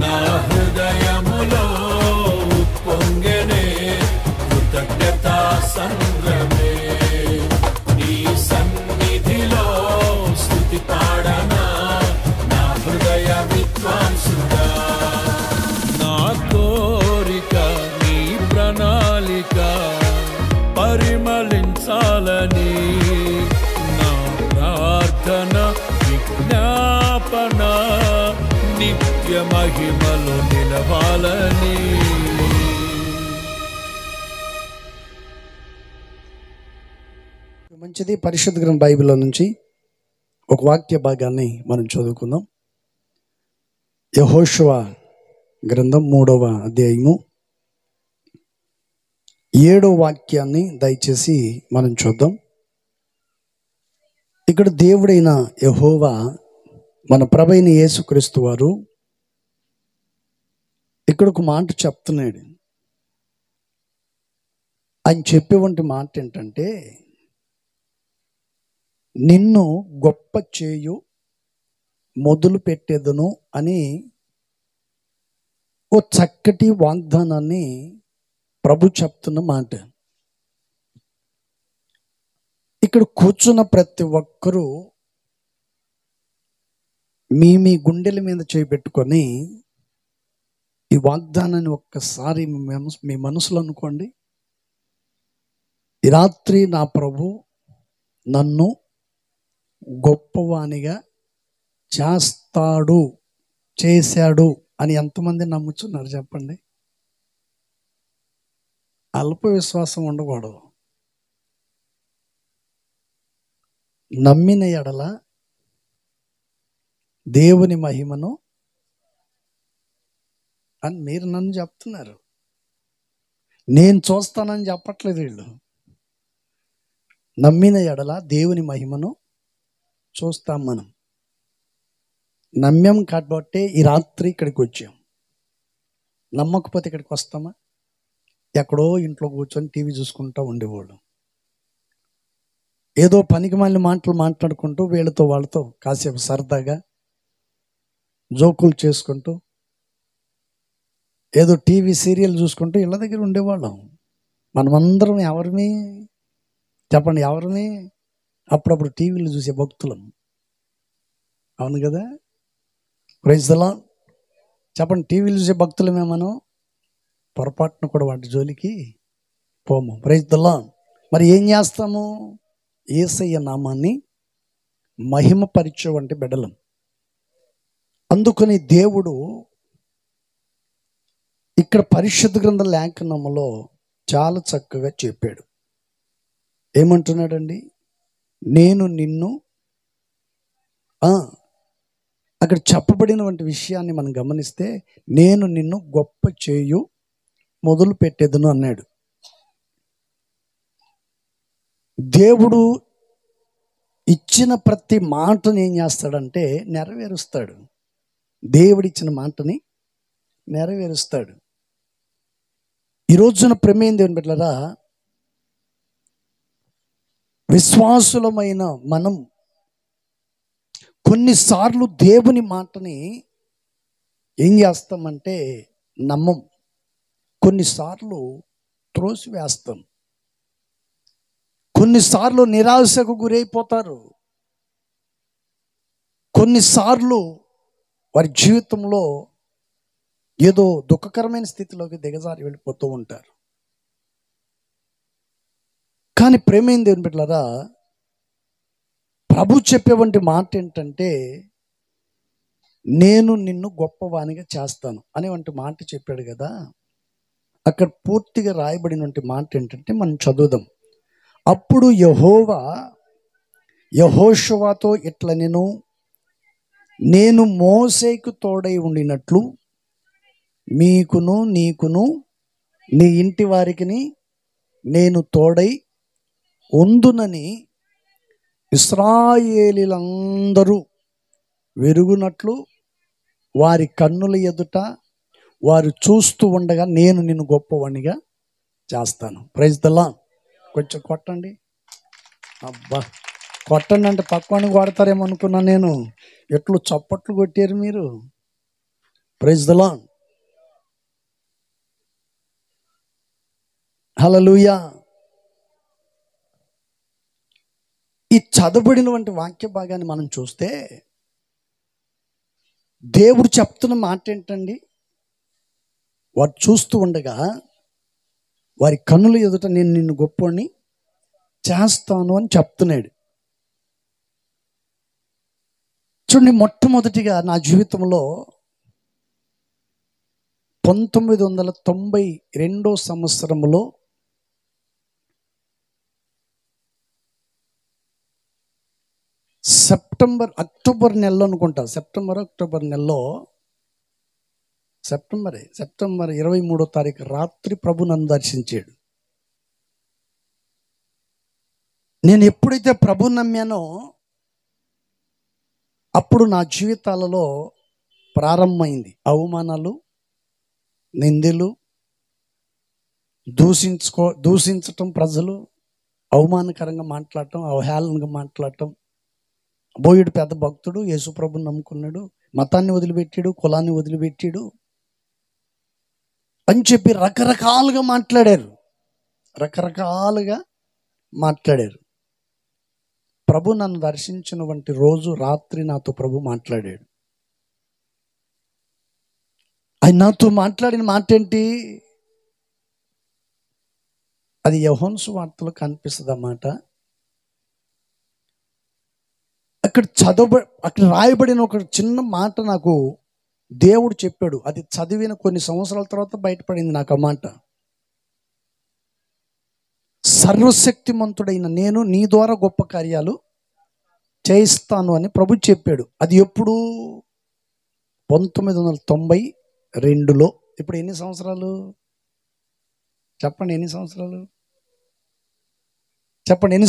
నా హృదయములో ఉప్పొంగెనే కృతజ్ఞతా సంద్రమే. నీ సన్నిధిలో స్తుతి పాడనా నా హృదయ విద్వాంసుడా. నా కోరిక నీ ప్రణాళిక పరిమళించాలని, నా ప్రార్థన విజ్ఞాపన నిత్య మహిమలో నిలవాలని. మంచిది. పరిశుద్ధ గ్రంథ బైబిల్లో నుంచి ఒక వాక్య భాగాన్ని మనం చదువుకుందాం. యెహోషువ గ్రంథం 3వ అధ్యాయము 7వ వాక్యాన్ని దయచేసి మనం చూద్దాం. ఇక్కడ దేవుడైన యెహోవా మన ప్రభువైన యేసుక్రీస్తు వారు ఇక్కడ ఒక మాట చెప్తున్నాడు. ఆయన చెప్పేవంటి మాట ఏంటంటే, నిన్ను గొప్ప చేయు మొదలు పెట్టేదను అని ఓ చక్కటి వాగ్దానాన్ని ప్రభు చెప్తున్న మాట. ఇక్కడ కూర్చున్న ప్రతి ఒక్కరూ మీ గుండెల మీద చేపెట్టుకొని ఈ వాగ్దానాన్ని ఒక్కసారి మీ మనసులో అనుకోండి. ఈ రాత్రి నా ప్రభు నన్ను గొప్పవానిగా చేశాడు అని ఎంతమంది నమ్ముచున్నారు చెప్పండి. అల్ప విశ్వాసం ఉండకూడదు. నమ్మిన ఎడల దేవుని మహిమను అని మీరు నన్ను చెప్తున్నారు. నేను చూస్తానని చెప్పట్లేదు వీళ్ళు. నమ్మిన ఎడల దేవుని మహిమను చూస్తాం. మనం నమ్యం కాబట్టి ఈ రాత్రి ఇక్కడికి వచ్చాం. నమ్మకపోతే ఇక్కడికి వస్తామా? ఎక్కడో ఇంట్లో కూర్చొని టీవీ చూసుకుంటూ ఉండేవాళ్ళు. ఏదో పనికి మాలిన మాటలు మాట్లాడుకుంటూ వీళ్ళతో వాళ్ళతో కాసేపు సరదాగా జోకులు చేసుకుంటూ ఏదో టీవీ సీరియల్ చూసుకుంటూ ఇళ్ళ దగ్గర ఉండేవాళ్ళం. మనమందరం ఎవరిని చెప్పండి, ఎవరిని? అప్పుడప్పుడు టీవీలు చూసే భక్తులం. అవును కదా? Praise the lord. చెప్పండి, టీవీలు చూసే భక్తులమే మనం. పొరపాటున కూడా వాటి జోలికి పోము. Praise the lord. మరి ఏం చేస్తాము? యేసయ్య నామాన్ని మహిమపరిచే వంటి బిడ్డలం. అందుకని దేవుడు ఇక్కడ పరిశుద్ధ గ్రంథ లేఖనములో చాలా చక్కగా చెప్పాడు. ఏమంటున్నాడండి? నేను నిన్ను అక్కడ చెప్పబడినటువంటి విషయాన్ని మనం గమనిస్తే, నేను నిన్ను గొప్ప చేయు మొదలు పెట్టేదను అన్నాడు. దేవుడు ఇచ్చిన ప్రతి మాటను ఏం చేస్తాడంటే నెరవేరుస్తాడు. దేవుడిచ్చిన మాటని నెరవేరుస్తాడు. ఈ రోజున ప్రమేయం దేవుని బిడ్డలారా, విశ్వాసులమైన మనం కొన్నిసార్లు దేవుని మాటని ఏం చేస్తామంటే నమ్మం. కొన్నిసార్లు త్రోసివేస్తాం. కొన్నిసార్లు నిరాశకు గురైపోతారు. కొన్నిసార్లు వారి జీవితంలో ఏదో దుఃఖకరమైన స్థితిలోకి దిగజారి వెళ్ళిపోతూ ఉంటారు. కానీ ప్రేమైన దేవుని బిడ్డలారా, ప్రభు చెప్పేవంటి మాట ఏంటంటే, నేను నిన్ను గొప్పవానిగా చేస్తాను అనేవంటి మాట చెప్పాడు కదా. అక్కడ పూర్తిగా రాయబడినటువంటి మాట ఏంటంటే మనం చదువుదాం. అప్పుడు యెహోవా యెహోషువతో ఇట్లా నేను మోసేకు తోడై ఉండినట్లు మీకును నీకును నీ ఇంటి వారికి నేను తోడై ఉందునని ఇశ్రాయేలీలందరూ వెరుగునట్లు వారి కన్నుల ఎదుట వారు చూస్తూ ఉండగా నేను నిన్ను గొప్పవాణిగా చేస్తాను. Praise the lord. కొంచెం కొట్టండి. అబ్బా, కొట్టండి అంటే పక్కవాడిని కొడతారేమో అనుకున్నా నేను. ఎట్లు చప్పట్లు కొట్టారు మీరు. Praise the lord. హల్లెలూయా. ఈ చదవబడినటువంటి వాక్య భాగాన్ని మనం చూస్తే దేవుడు చెప్తున్న మాట ఏంటండి? వారు చూస్తూ ఉండగా వారి కన్నుల ఎదుట నేను నిన్ను గొప్పోడిని చేస్తాను అని చెప్తున్నాడు. చూడండి, మొట్టమొదటిగా నా జీవితంలో 1992 సంవత్సరంలో అక్టోబర్ నెలలో అనుకుంటా, అక్టోబర్ నెలలో, సెప్టెంబర్ 23వ తారీఖు రాత్రి ప్రభు నన్ను దర్శించాడు. నేను ఎప్పుడైతే ప్రభు నమ్మానో అప్పుడు నా జీవితాలలో ప్రారంభమైంది అవమానాలు, నిందలు, దూషించటం, ప్రజలు అవమానకరంగా మాట్లాడటం, అవహేళనగా మాట్లాడటం. బోయుడు పెద్ద భక్తుడు, యేసుప్రభుని నమ్ముకున్నాడు, మతాన్ని వదిలిపెట్టాడు, కులాన్ని వదిలిపెట్టాడు అని చెప్పి రకరకాలుగా మాట్లాడారు. ప్రభు నన్ను దర్శించినటువంటి రోజు రాత్రి నాతో ప్రభు మాట్లాడాడు. ఆయన నాతో మాట్లాడిన మాట ఏంటి? అది యోహాను సువార్తలో కనిపిస్తుంది అన్నమాట. అక్కడ రాయబడిన ఒక చిన్న మాట నాకు దేవుడు చెప్పాడు. అది చదివిన కొన్ని సంవత్సరాల తర్వాత బయటపడింది నాకు ఆ మాట. సర్వశక్తిమంతుడైన నేను నీ ద్వారా గొప్ప కార్యాలు చేయిస్తాను అని ప్రభు చెప్పాడు. అది ఎప్పుడు? 1992లో. ఇప్పుడు ఎన్ని సంవత్సరాలు చెప్పండి? ఎన్ని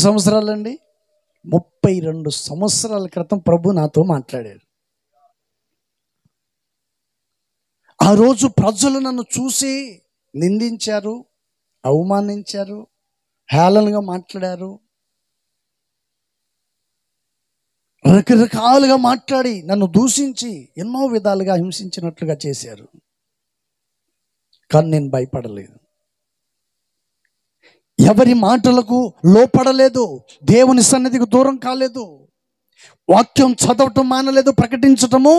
సంవత్సరాలు అండి? 32 సంవత్సరాల క్రితం ప్రభు నాతో మాట్లాడాడు. ఆ రోజు ప్రజలు నన్ను చూసి నిందించారు, అవమానించారు, హేళనగా మాట్లాడారు, రకరకాలుగా మాట్లాడి నన్ను దూషించి ఎన్నో విధాలుగా హింసించినట్లుగా చేశారు. కానీ నేను భయపడలేదు, ఎవరి మాటలకు లోపడలేదు, దేవుని సన్నిధికి దూరం కాలేదు, వాక్యం చదవటం మానలేదు, ప్రకటించటము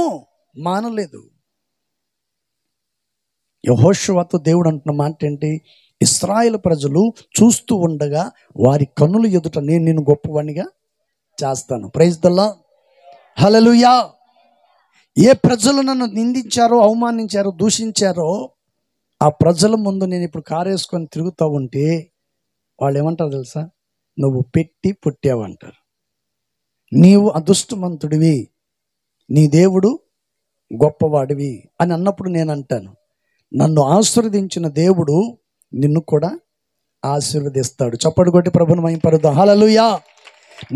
మానలేదు. యెహోషువతో దేవుడు అంటున్న మాట ఏంటి? ఇశ్రాయేలు ప్రజలు చూస్తూ ఉండగా వారి కన్నుల ఎదుట నేను నిన్ను గొప్పవానిగా చేస్తాను. Praise the lord. హల్లెలూయా. ఏ ప్రజలు నన్ను నిందించారో, అవమానించారో, దూషించారో ఆ ప్రజల ముందు నేను ఇప్పుడు కారేసుకొని తిరుగుతూ ఉంటే వాళ్ళు ఏమంటారు తెలుసా? నువ్వు పెట్టి పుట్టావంటారు, నీవు అదృష్టవంతుడివి, నీ దేవుడు గొప్పవాడివి అని అన్నప్పుడు నేను అంటాను, నన్ను ఆశీర్వదించిన దేవుడు నిన్ను కూడా ఆశీర్వదిస్తాడు. చప్పటి కొట్టి ప్రభువుని మహిమపరుద్దాం. హల్లెలూయా.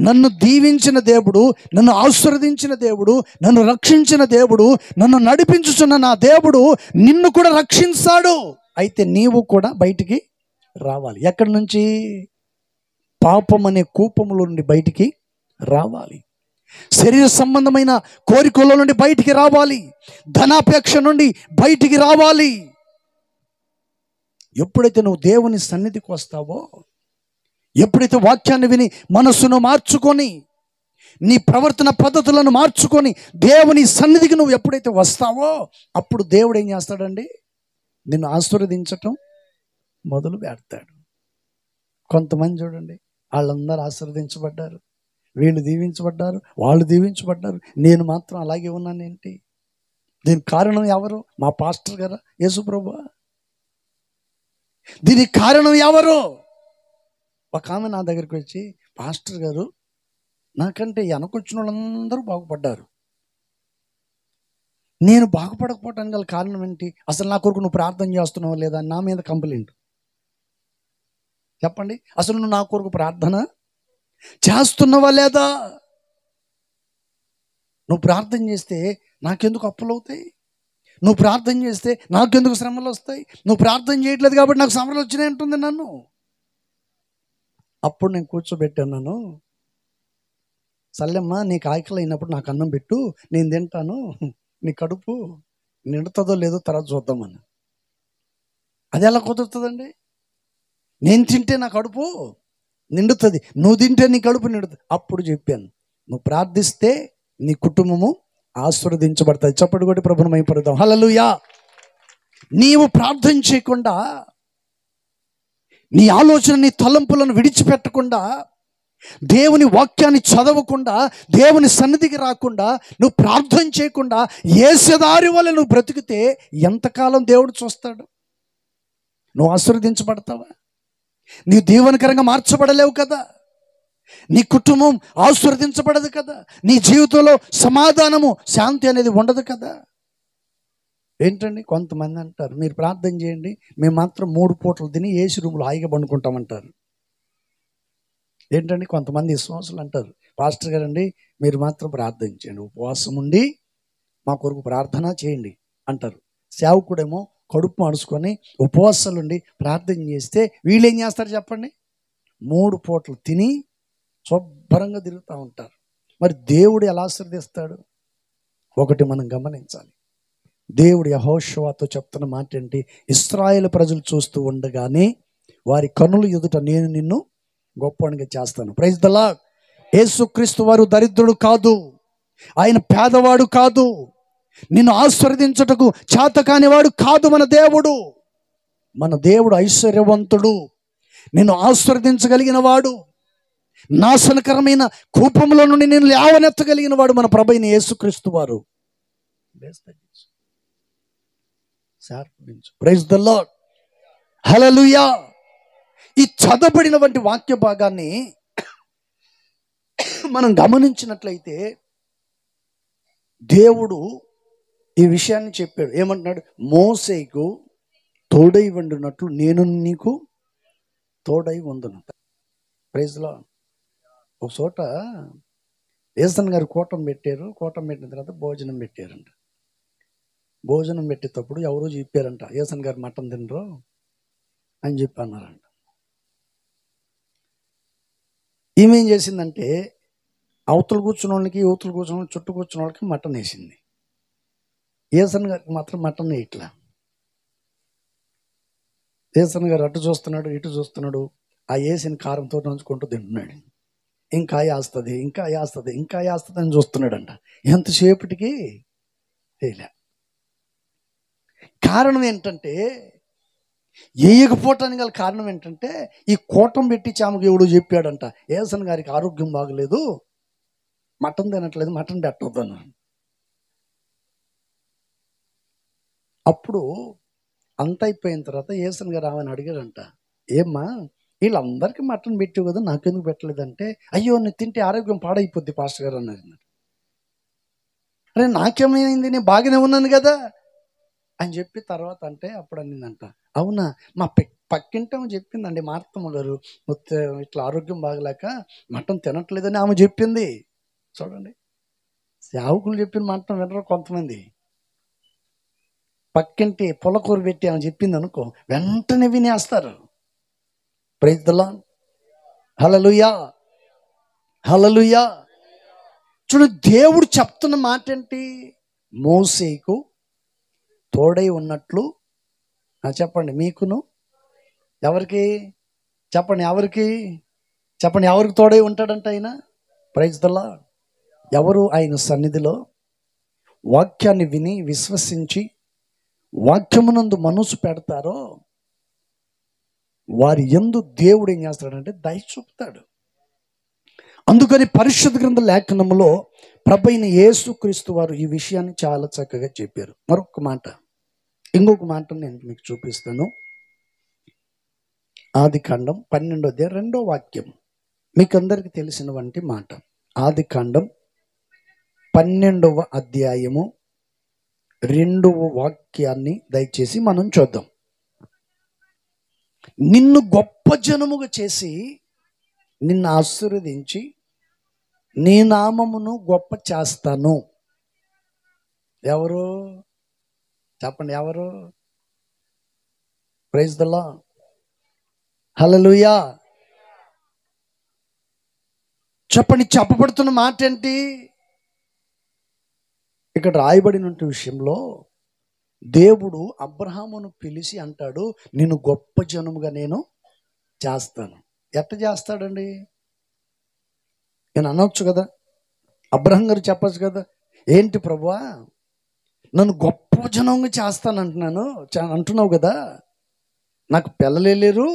నన్ను దీవించిన దేవుడు, నన్ను ఆశీర్వదించిన దేవుడు, నన్ను రక్షించిన దేవుడు, నన్ను నడిపించుచున్న నా దేవుడు నిన్ను కూడా రక్షించాడు. అయితే నీవు కూడా బయటికి రావాలి. ఎక్కడి నుంచి? పాపం అనే కూపములో నుండి బయటికి రావాలి. శరీర సంబంధమైన కోరికల నుండి బయటికి రావాలి. ధనాపేక్ష నుండి బయటికి రావాలి. ఎప్పుడైతే నువ్వు దేవుని సన్నిధికి వస్తావో, ఎప్పుడైతే వాక్యాన్ని విని మనస్సును మార్చుకొని, నీ ప్రవర్తన పద్ధతులను మార్చుకొని దేవుని సన్నిధికి నువ్వు ఎప్పుడైతే వస్తావో అప్పుడు దేవుడు ఏం చేస్తాడండి? నిన్ను ఆశీర్వదించటం మొదలు పెడతాడు. కొంతమంది చూడండి, వాళ్ళందరూ ఆశీర్వదించబడ్డారు, వీళ్ళు దీవించబడ్డారు, వాళ్ళు దీవించబడ్డారు, నేను మాత్రం అలాగే ఉన్నానేంటి? దీనికి కారణం ఎవరు? మా పాస్టర్ గారా? యేసుప్రభువా? దీనికి కారణం ఎవరు? ఒక ఆమె నా దగ్గరికి వచ్చి, పాస్టర్ గారు, నాకంటే వెనకొచ్చిన వాళ్ళందరూ బాగుపడ్డారు, నేను బాగుపడకపోవటానికి గల కారణం ఏంటి? అసలు నా కొరకు నువ్వు ప్రార్థన చేస్తున్నావా లేదా? నా మీద కంప్లైంట్. చెప్పండి, అసలు నువ్వు నా కొరకు ప్రార్థన చేస్తున్నావా లేదా? నువ్వు ప్రార్థన చేస్తే నాకెందుకు అప్పులు అవుతాయి? నువ్వు ప్రార్థన చేస్తే నాకెందుకు శ్రమలు వస్తాయి? నువ్వు ప్రార్థన చేయట్లేదు కాబట్టి నాకు శ్రమలు వచ్చినాయి అంటుంది నన్ను. అప్పుడు నేను కూర్చోబెట్టాను, సల్లెమ్మ, నీకు ఆకలి అయినప్పుడు నాకు అన్నం పెట్టు, నేను తింటాను, నీ కడుపు నిండుతుందో లేదో తర్వాత చూద్దామని. అది ఎలా కుదురుతుందండి? నేను తింటే నా కడుపు నిండుతుంది, నువ్వు తింటే నీ కడుపు నిండుతుంది. అప్పుడు చెప్పాను, నువ్వు ప్రార్థిస్తే నీ కుటుంబము ఆశీర్వదించబడుతుంది. చప్పటి కొట్టి ప్రభువుని మహిమపరుద్దాం. హల్లెలూయా. నీవు ప్రార్థన చేయకుండా, నీ ఆలోచన, నీ తలంపులను విడిచిపెట్టకుండా, దేవుని వాక్యాన్ని చదవకుండా, దేవుని సన్నిధికి రాకుండా, నువ్వు ప్రార్థన చేయకుండా ఏసేదారి వల్ల నువ్వు బ్రతికితే ఎంతకాలం దేవుడు చూస్తాడు? నువ్వు ఆశీర్వదించబడతావా? నీ దీవెనకరంగా మార్చబడలేవు కదా, నీ కుటుంబం ఆశీర్వదించబడదు కదా, నీ జీవితంలో సమాధానము, శాంతి అనేది ఉండదు కదా. ఏంటండి, కొంతమంది అంటారు, మీరు ప్రార్థన చేయండి, మేము మాత్రం 3 పూటలు తిని ఏసీ రూములు హాయిగా పండుకుంటామంటారు. ఏంటండి, కొంతమంది విశ్వాసులు అంటారు, పాస్టర్ గారండి మీరు మాత్రం ప్రార్థన చేయండి, ఉపవాసం ఉండి మా కొరకు ప్రార్థన చేయండి అంటారు. సేవకుడేమో కడుపు అడుచుకొని ఉపవాసాలుండి ప్రార్థన చేస్తే వీళ్ళు ఏం చేస్తారు చెప్పండి? 3 పూటలు తిని శుభ్రంగా తిరుగుతూ ఉంటారు. మరి దేవుడు ఎలా ఆశీర్వదిస్తాడు? ఒకటి మనం గమనించాలి. దేవుడు యెహోషువతో చెప్తున్న మాట ఏంటి? ఇశ్రాయేలు ప్రజలు చూస్తూ ఉండగానే వారి కన్నుల ఎదుట నేను నిన్ను గొప్పవానిగా చేస్తాను. Praise the lord. యేసుక్రీస్తు వారు దరిద్రుడు కాదు, ఆయన పేదవాడు కాదు, నిన్ను ఆశీర్వదించుటకు చేతకానివాడు కాదు. మన దేవుడు ఐశ్వర్యవంతుడు, నిన్ను ఆశీర్వదించగలిగిన వాడు, నాశనకరమైన కూపంలో నుండి నిన్ను లేవనెత్తగలిగిన వాడు మన ప్రభువైన యేసుక్రీస్తు వారు. Praise the lord. హల్లెలూయా. ఈ చదవబడినటువంటి వాక్య భాగాన్ని మనం గమనించినట్లయితే దేవుడు ఈ విషయాన్ని చెప్పాడు. ఏమంటున్నాడు? మోసేకు తోడై ఉండునట్లు నేను నీకు తోడై ఉందును. Praise the lord. ఒక చోట ఏసన్ గారు కూటం పెట్టారు. కూటం పెట్టిన తర్వాత భోజనం పెట్టారంట. భోజనం పెట్టేటప్పుడు ఎవరో చెప్పారంట, ఏసన్ గారు మటన్ తినరు అని చెప్పి అన్నారంట. ఈమె ఏం చేసిందంటే అవతలు కూర్చున్న వాళ్ళకి, యువతలు కూర్చున్న వాళ్ళకి, చుట్టూ కూర్చున్న వాళ్ళకి మటన్ వేసింది. ఏసన్ గారికి మాత్రం మటన్ ఇట్లా. ఏసన్ గారు అటు చూస్తున్నాడు, ఇటు చూస్తున్నాడు, ఆ వేసిన కారంతో నంచుకుంటూ తింటున్నాడు. ఇంకా వేస్తుంది, ఇంకా వేస్తుంది, ఇంకా వేస్తుంది అని చూస్తున్నాడంట. ఎంతసేపటికి వేయలే. కారణం ఏంటంటే, వేయకపోవటానికి గల కారణం ఏంటంటే, ఈ కూటం పెట్టి చామకు ఎవడు చెప్పాడంట, ఏసన్ గారికి ఆరోగ్యం బాగలేదు, మటన్ తినట్లేదు, మటన్ పెట్టవద్దు అన్నాడు. అప్పుడు అంత అయిపోయిన తర్వాత ఏసన్ గారు ఆమెను అడిగాడంట, ఏమ్మా వీళ్ళందరికీ మటన్ పెట్టావు కదా, నాకెందుకు పెట్టలేదంటే, అయ్యో నువ్వు తింటే ఆరోగ్యం పాడైపోద్ది పాస్టర్ గారు అన్నారు. అరే నాకేమైంది, నేను బాగానే ఉన్నాను కదా అని చెప్పి తర్వాత అంటే అప్పుడు అనిందంట, అవునా మా పక్కింటేమో చెప్పిందండి మార్తమ్మ గారు, ఇట్లా ఆరోగ్యం బాగలేక మటన్ తినట్లేదని ఆమె చెప్పింది. చూడండి, సేవకులు చెప్పిన మటన్ వినరు కొంతమంది. పక్కింటి పొలకూర పెట్టి ఆమె చెప్పింది అనుకో, వెంటనే వినేస్తారు. Praise the lord. Hallelujah, hallelujah. చూడు, దేవుడు చెప్తున్న మాట ఏంటి? మోసేకు తోడై ఉన్నట్లు చెప్పండి మీకును. ఎవరికి చెప్పండి? ఎవరికి చెప్పండి? ఎవరికి తోడై ఉంటాడంట ఆయన? Praise the lord. ఎవరు ఆయన సన్నిధిలో వాక్యాన్ని విని విశ్వసించి వాక్యమునందు మనసు పెడతారో వారి యందు దేవుడు ఏం చేస్తాడంటే దయ చూపుతాడు. అందుకని పరిశుద్ధ గ్రంథ లేఖనములో ప్రభువైన యేసుక్రీస్తు వారు ఈ విషయాన్ని చాలా చక్కగా చెప్పారు. మరొక మాట, ఇంకొక మాట నేను మీకు చూపిస్తాను. ఆదికాండం 12వ అధ్యాయం 2వ వాక్యం, మీకు అందరికి తెలిసినటువంటి మాట. ఆదికాండం 12వ అధ్యాయము 2వ వాక్యాన్ని దయచేసి మనం చూద్దాం. నిన్ను గొప్ప జనముగా చేసి నిన్ను ఆశీర్వదించి నీ నామమును గొప్ప చేస్తాను. ఎవరు చెప్పండి? ఎవరు? Praise the lord. హల్లెలూయా. చెప్పండి, చెప్పబడుతున్న మాట ఏంటి? ఇక్కడ రాయబడిన విషయంలో దేవుడు అబ్రహామును పిలిచి అంటాడు, నిన్ను గొప్ప జనముగా నేను చేస్తాను. ఎట్ట చేస్తాడండి? నేను అనొచ్చు కదా, అబ్రహం గారు చెప్పచ్చు కదా, ఏంటి ప్రభువా నన్ను గొప్ప జనంగా చేస్తాను అంటున్నావు కదా, నాకు పిల్లలే లేరు,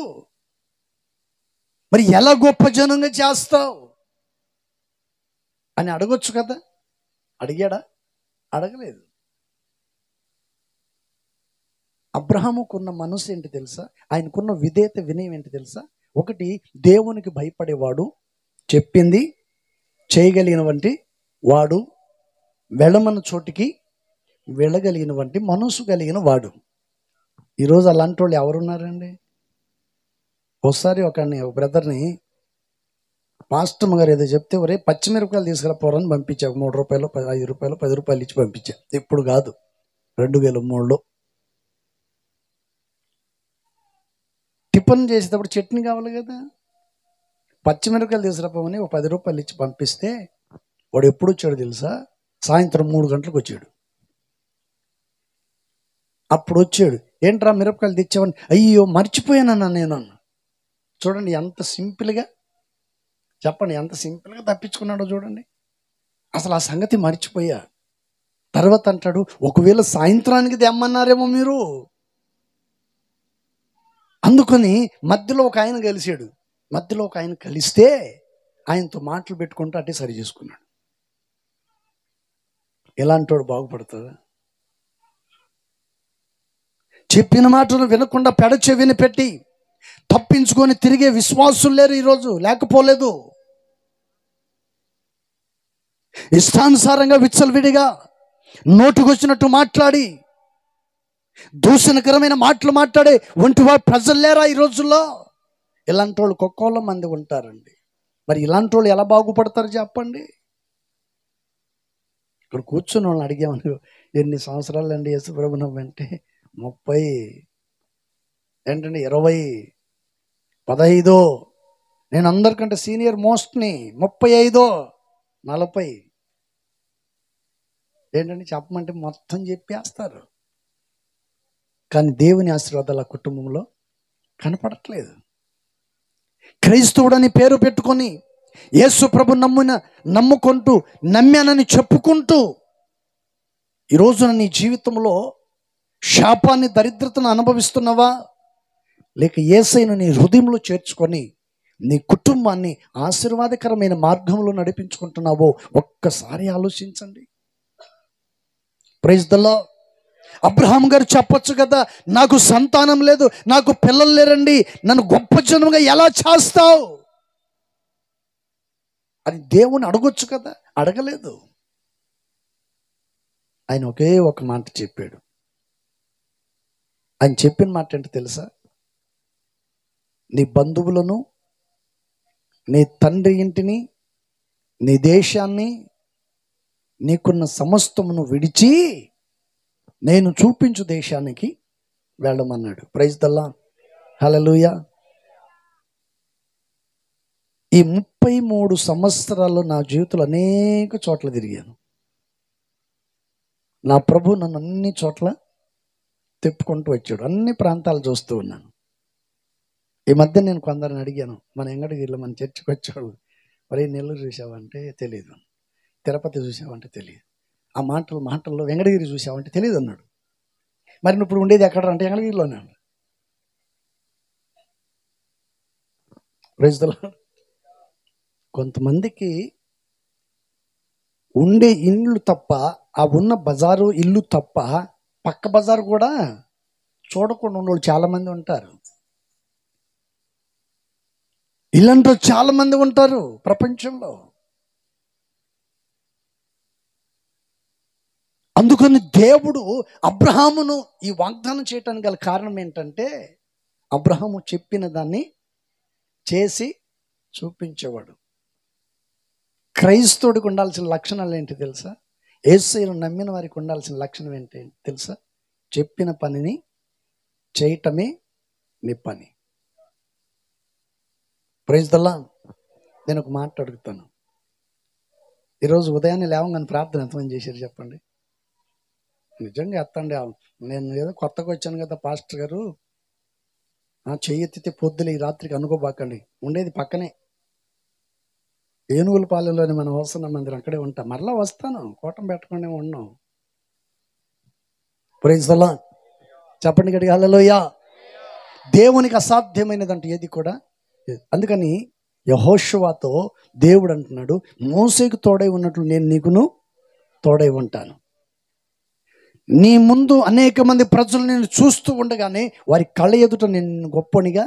మరి ఎలా గొప్ప జనంగా చేస్తావు అని అడగొచ్చు కదా. అడిగాడా? అడగలేదు. అబ్రహాముకున్న మనసు ఏంటి తెలుసా? ఆయనకున్న విధేయత, వినయం ఏంటి తెలుసా? ఒకటి, దేవునికి భయపడేవాడు, చెప్పింది చేయగలిగినవంటి వాడు, వెళ్ళమన్న చోటికి వెళ్ళగలిగినవంటి మనసు కలిగిన వాడు. ఈరోజు అలాంటి వాళ్ళు ఎవరున్నారండి? ఒకసారి ఒక బ్రదర్ని పాస్టర్ గారు ఏదో చెప్తే, ఒరే పచ్చిమిరపకాయలు తీసుకురాపోరని పంపించా. 3 రూపాయలు, 5 రూపాయలు, 10 రూపాయలు ఇచ్చి పంపించా. ఇప్పుడు కాదు, 2003లో. టిఫిన్ చేసేటప్పుడు చట్నీ కావాలి కదా, పచ్చిమిరపకాయలు తీసుకురాపోమని ఒక 10 రూపాయలు ఇచ్చి పంపిస్తే వాడు ఎప్పుడు వచ్చాడు తెలుసా? సాయంత్రం 3 గంటలకు వచ్చాడు. అప్పుడు వచ్చాడు, ఏంట్రా మిరపకాయలు తెచ్చావని. అయ్యో మర్చిపోయానన్నా నేను అన్న. చూడండి ఎంత సింపుల్గా, చెప్పండి ఎంత సింపుల్గా తప్పించుకున్నాడో చూడండి. అసలు ఆ సంగతి మర్చిపోయా. తర్వాత అంటాడు, ఒకవేళ సాయంత్రానికి తెమ్మన్నారేమో మీరు. అందుకని మధ్యలో ఒక ఆయన కలిశాడు. మధ్యలో ఒక ఆయన కలిస్తే ఆయనతో మాటలు పెట్టుకుంటూ అట్టే సరి చేసుకున్నాడు. ఎలాంటి వాడు బాగుపడుతుందా? చెప్పిన మాటలు వినకుండా పెడచెవిని పెట్టి తప్పించుకొని తిరిగే విశ్వాసులు లేరు ఈరోజు, లేకపోలేదు. ఇష్టానుసారంగా విచ్చలవిడిగా నోటుకొచ్చినట్టు మాట్లాడి దూషణకరమైన మాటలు మాట్లాడే ఒంటివాడు ప్రజలు లేరా ఈ రోజుల్లో? ఇలాంటి వాళ్ళు కొక్కోళ్ళ మంది ఉంటారండి. మరి ఇలాంటి వాళ్ళు ఎలా బాగుపడతారు చెప్పండి? ఇక్కడ కూర్చుని వాళ్ళని అడిగామని, ఎన్ని సంవత్సరాలు అండి యేసుప్రభు నమ్మంటే? 30 ఏంటండి, 20, 15. నేను అందరికంటే సీనియర్ మోస్ట్ని. 35, 40 ఏంటండి చెప్పమంటే మొత్తం చెప్పేస్తారు. కానీ దేవుని ఆశీర్వాదాలు ఆ కుటుంబంలో కనపడట్లేదు. క్రైస్తవుడని పేరు పెట్టుకొని యేసు ప్రభు నమ్ముకుంటూ నమ్మానని చెప్పుకుంటూ ఈరోజున నీ జీవితంలో శాపాన్ని, దరిద్రతను అనుభవిస్తున్నావా? లేక యేసయ్యను నీ హృదయంలో చేర్చుకొని నీ కుటుంబాన్ని ఆశీర్వాదకరమైన మార్గంలో నడిపించుకుంటున్నావో ఒక్కసారి ఆలోచించండి. Praise the lord. అబ్రహాం గారు చెప్పొచ్చు కదా, నాకు సంతానం లేదు, నాకు పిల్లలు లేరండి, నన్ను గొప్ప జనంగా ఎలా చేస్తావు అని దేవుని అడగొచ్చు కదా. అడగలేదు. ఆయన ఒకే ఒక మాట చెప్పాడు. ఆయన చెప్పిన మాట ఏంటో తెలుసా? నీ బంధువులను, నీ తండ్రి ఇంటిని, నీ దేశాన్ని, నీకున్న సమస్తమును విడిచి నేను చూపించు దేశానికి వెళ్ళమన్నాడు. Praise the lord. హల్లెలూయా. ఈ 33 సంవత్సరాల్లో నా జీవితంలో అనేక చోట్ల తిరిగాను. నా ప్రభు నన్ను అన్ని చోట్ల తిప్పుకుంటూ వచ్చాడు. అన్ని ప్రాంతాలు చూస్తూ ఉన్నాను. ఈ మధ్య నేను కొందరిని అడిగాను, మన ఎంగడగిరిలో మన చర్చికి వచ్చేవాళ్ళు, మరి నెల్లూరు చూసావంటే తెలియదు, తిరుపతి చూసావంటే తెలియదు, ఆ మాటల్లో వెంకటగిరి చూసావంటే తెలియదు అన్నాడు. మరి నువ్వు ఇప్పుడు ఉండేది ఎక్కడ అంటే వెంకటగిరిలోనే అన్నాడు. Praise the lord. కొంతమందికి ఉండే ఇల్లు తప్ప, ఆ ఉన్న బజారు ఇల్లు తప్ప పక్క బజారు కూడా చూడకుండా ఉన్నోళ్ళు చాలామంది ఉంటారు. ఇలాంటి చాలా మంది ఉంటారు ప్రపంచంలో. అందుకని దేవుడు అబ్రహామును ఈ వాగ్దానం చేయటానికి గల కారణం ఏంటంటే, అబ్రహాము చెప్పిన దాన్ని చేసి చూపించేవాడు. క్రైస్తవుడికి ఉండాల్సిన లక్షణాలు ఏంటి తెలుసా? యేసయ్యను నమ్మిన వారికి ఉండాల్సిన లక్షణం ఏంటి తెలుసా? చెప్పిన పనిని చేయటమే నీ పని. Praise the lord. నేను ఒక మాట అడుగుతాను. ఈరోజు ఉదయాన్నే లేవగానే ప్రార్థన ఎంతమంది చేశారు చెప్పండి? నిజంగా ఎత్తండి. నేను ఏదో కొత్తగా వచ్చాను కదా పాస్టర్ గారు, చెయ్యి ఎత్తితే పొద్దులు ఈ రాత్రికి అనుకోబాకండి. ఉండేది పక్కనే ఏనుగుల పాలెంలోని మనం వస్తున్న మందిరం, అక్కడే ఉంటా. మరలా వస్తాను, కోటం పెట్టకుండా ఉన్నాం. Praise the lord. చెప్పండి గట్టిగా హల్లెలూయా. దేవునికి అసాధ్యమైనదంటే ఏది కూడా. అందుకని యెహోషువతో దేవుడు అంటున్నాడు, మోసేకు తోడై ఉన్నట్లు నేను నీకును తోడై ఉంటాను. నీ ముందు అనేక మంది ప్రజలు నేను చూస్తూ ఉండగానే వారి కళ్ళ ఎదుట నేను గొప్పనిగా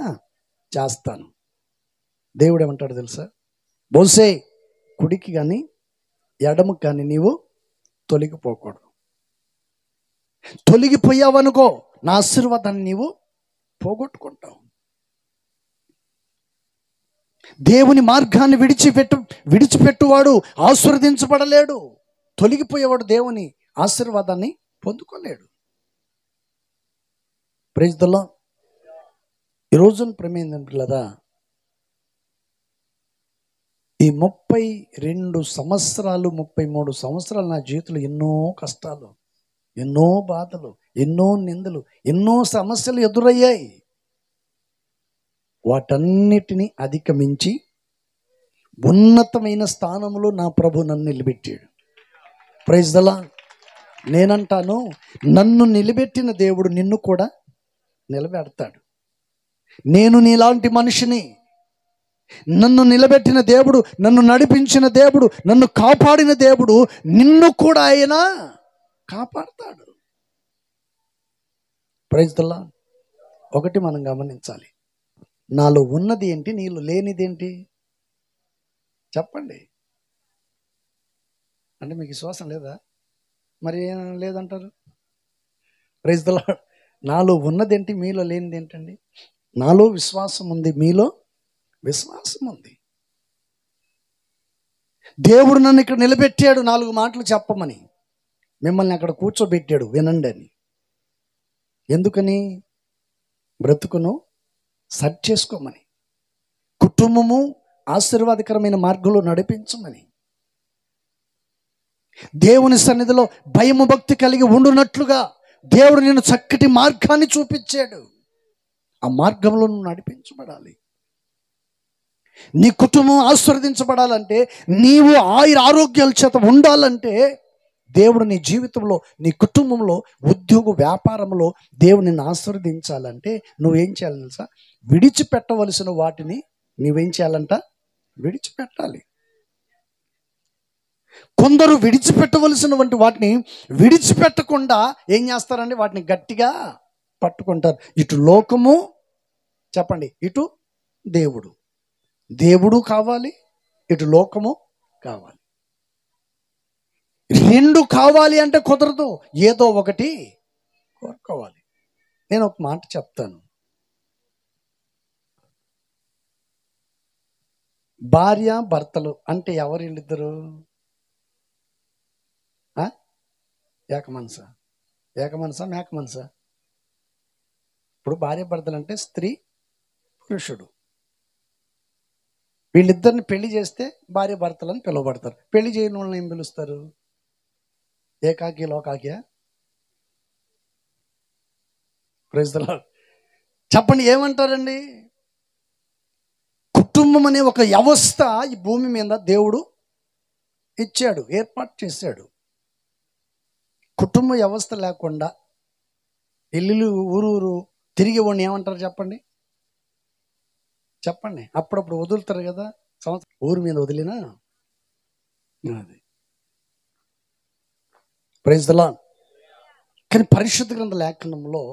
చేస్తాను. దేవుడు ఏమంటాడు తెలుసా? మోసే, కుడికి కానీ ఎడమకు కానీ నీవు తొలగిపోకూడదు. తొలగిపోయావనుకో నా ఆశీర్వాదాన్ని నీవు పోగొట్టుకుంటావు. దేవుని మార్గాన్ని విడిచిపెట్టువాడు ఆశీర్వదించబడలేడు. తొలగిపోయేవాడు దేవుని ఆశీర్వాదాన్ని పొందుకోలేడు. Praise the lord. ఈ రోజున ప్రమేయం పిల్లరా, ఈ 32 సంవత్సరాలు 33 సంవత్సరాలు నా జీవితంలో ఎన్నో కష్టాలు, ఎన్నో బాధలు, ఎన్నో నిందలు, ఎన్నో సమస్యలు ఎదురయ్యాయి. వాటన్నిటినీ అధిగమించి ఉన్నతమైన స్థానంలో నా ప్రభు నన్ను నిలబెట్టాడు. Praise the lord. నేనంటాను, నన్ను నిలబెట్టిన దేవుడు నిన్ను కూడా నిలబెడతాడు. నేను నీలాంటి మనిషిని. నన్ను నిలబెట్టిన దేవుడు, నన్ను నడిపించిన దేవుడు, నన్ను కాపాడిన దేవుడు నిన్ను కూడా ఆయన కాపాడతాడు. Praise the lord. ఒకటి మనం గమనించాలి, నాలో ఉన్నది ఏంటి, నీలో లేనిది ఏంటి? చెప్పండి. అంటే మీకు విశ్వాసం లేదా? మరి ఏం లేదంటారు? Praise the lord. నాలో ఉన్నది ఏంటి, మీలో లేనిది ఏంటండి? నాలో విశ్వాసం ఉంది, మీలో విశ్వాసం ఉంది. దేవుడు నన్ను ఇక్కడ నిలబెట్టాడు 4 మాటలు చెప్పమని, మిమ్మల్ని అక్కడ కూర్చోబెట్టాడు వినండి అని. ఎందుకని? బ్రతుకును సెట్ చేసుకోమని, కుటుంబము ఆశీర్వాదకరమైన మార్గంలో నడిపించమని, దేవుని సన్నిధిలో భయము భక్తి కలిగి ఉండునట్లుగా దేవుడు నిన్ను చక్కటి మార్గాన్ని చూపించాడు. ఆ మార్గంలో నువ్వు నడిపించబడాలి. నీ కుటుంబం ఆశీర్వదించబడాలంటే, నీవు ఆరోగ్యాల చేత ఉండాలంటే, దేవుడు నీ జీవితంలో, నీ కుటుంబంలో, ఉద్యోగ వ్యాపారంలో దేవుడు నిన్ను ఆశీర్వదించాలంటే నువ్వేం చేయాలి తెలుసా? విడిచిపెట్టవలసిన వాటిని నువ్వేం చేయాలంట? విడిచిపెట్టాలి. కొందరు విడిచిపెట్టవలసిన వాటిని విడిచిపెట్టకుండా ఏం చేస్తారండి? వాటిని గట్టిగా పట్టుకుంటారు. ఇటు లోకము, చెప్పండి, ఇటు దేవుడు. దేవుడు కావాలి, ఇటు లోకము కావాలి. 2 కావాలి అంటే కుదరదు. ఏదో ఒకటి కోరుకోవాలి. నేను ఒక మాట చెప్తాను. భార్య భర్తలు అంటే ఎవరు వీళ్ళిద్దరు? ఏకమనసా? ఏకమనసా మేకమనసా? ఇప్పుడు భార్య భర్తలు అంటే స్త్రీ పురుషుడు. వీళ్ళిద్దరిని పెళ్లి చేస్తే భార్య భర్తలని పిలువబడతారు. పెళ్లి చేయని వాళ్ళని ఏం పిలుస్తారు? ఏకాకి లోకాకియా? Praise the lord. చెప్పండి, ఏమంటారండి? కుటుంబం అనే ఒక వ్యవస్థ ఈ భూమి మీద దేవుడు ఇచ్చాడు, ఏర్పాటు చేశాడు. కుటుంబ వ్యవస్థ లేకుండా ఇల్లు ఊరు తిరిగి వాడిని ఏమంటారు చెప్పండి? చెప్పండి. అప్పుడప్పుడు వదులుతారు కదా, సంవత్సరం ఊరి మీద వదిలినా అది. Praise the lord. కానీ పరిశుద్ధ గ్రంథ లేఖనంలో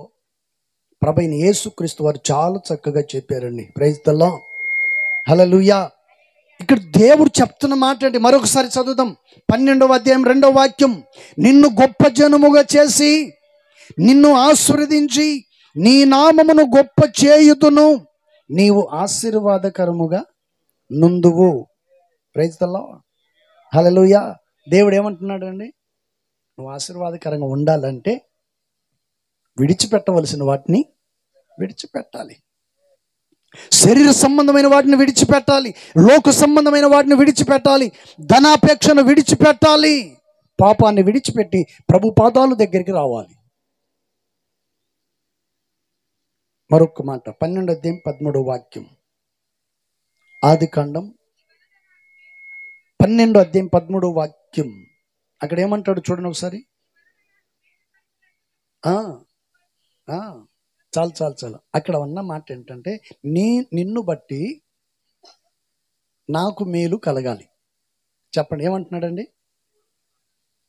ప్రభువైన యేసుక్రీస్తు వారు చాలా చక్కగా చెప్పారండి. Praise the lord. హల్లెలూయా. ఇక్కడ దేవుడు చెప్తున్న మాట అంటే మరొకసారి చదువుదాం. 12వ అధ్యాయం 2వ వాక్యం. నిన్ను గొప్ప జనముగా చేసి నిన్ను ఆశీర్వదించి నీ నామమును గొప్ప చేయుదును, నీవు ఆశీర్వాదకరముగా నుందువు. Praise the lord. హల్లెలూయా. దేవుడు ఏమంటున్నాడు అండి? నువ్వు ఆశీర్వాదకరంగా ఉండాలంటే విడిచిపెట్టవలసిన వాటిని విడిచిపెట్టాలి. శరీర సంబంధమైన వాటిని విడిచిపెట్టాలి, లోక సంబంధమైన వాటిని విడిచిపెట్టాలి, ధనాపేక్షను విడిచిపెట్టాలి. పాపాన్ని విడిచిపెట్టి ప్రభు పాదాల దగ్గరికి రావాలి. మరొక మాట 12:13 ఆదికాండం 12:13 అక్కడ ఏమంటాడు చూడండి ఒకసారి. చాలు అక్కడ ఉన్న మాట ఏంటంటే, నిన్ను బట్టి నాకు మేలు కలగాలి. చెప్పండి, ఏమంటున్నాడండి?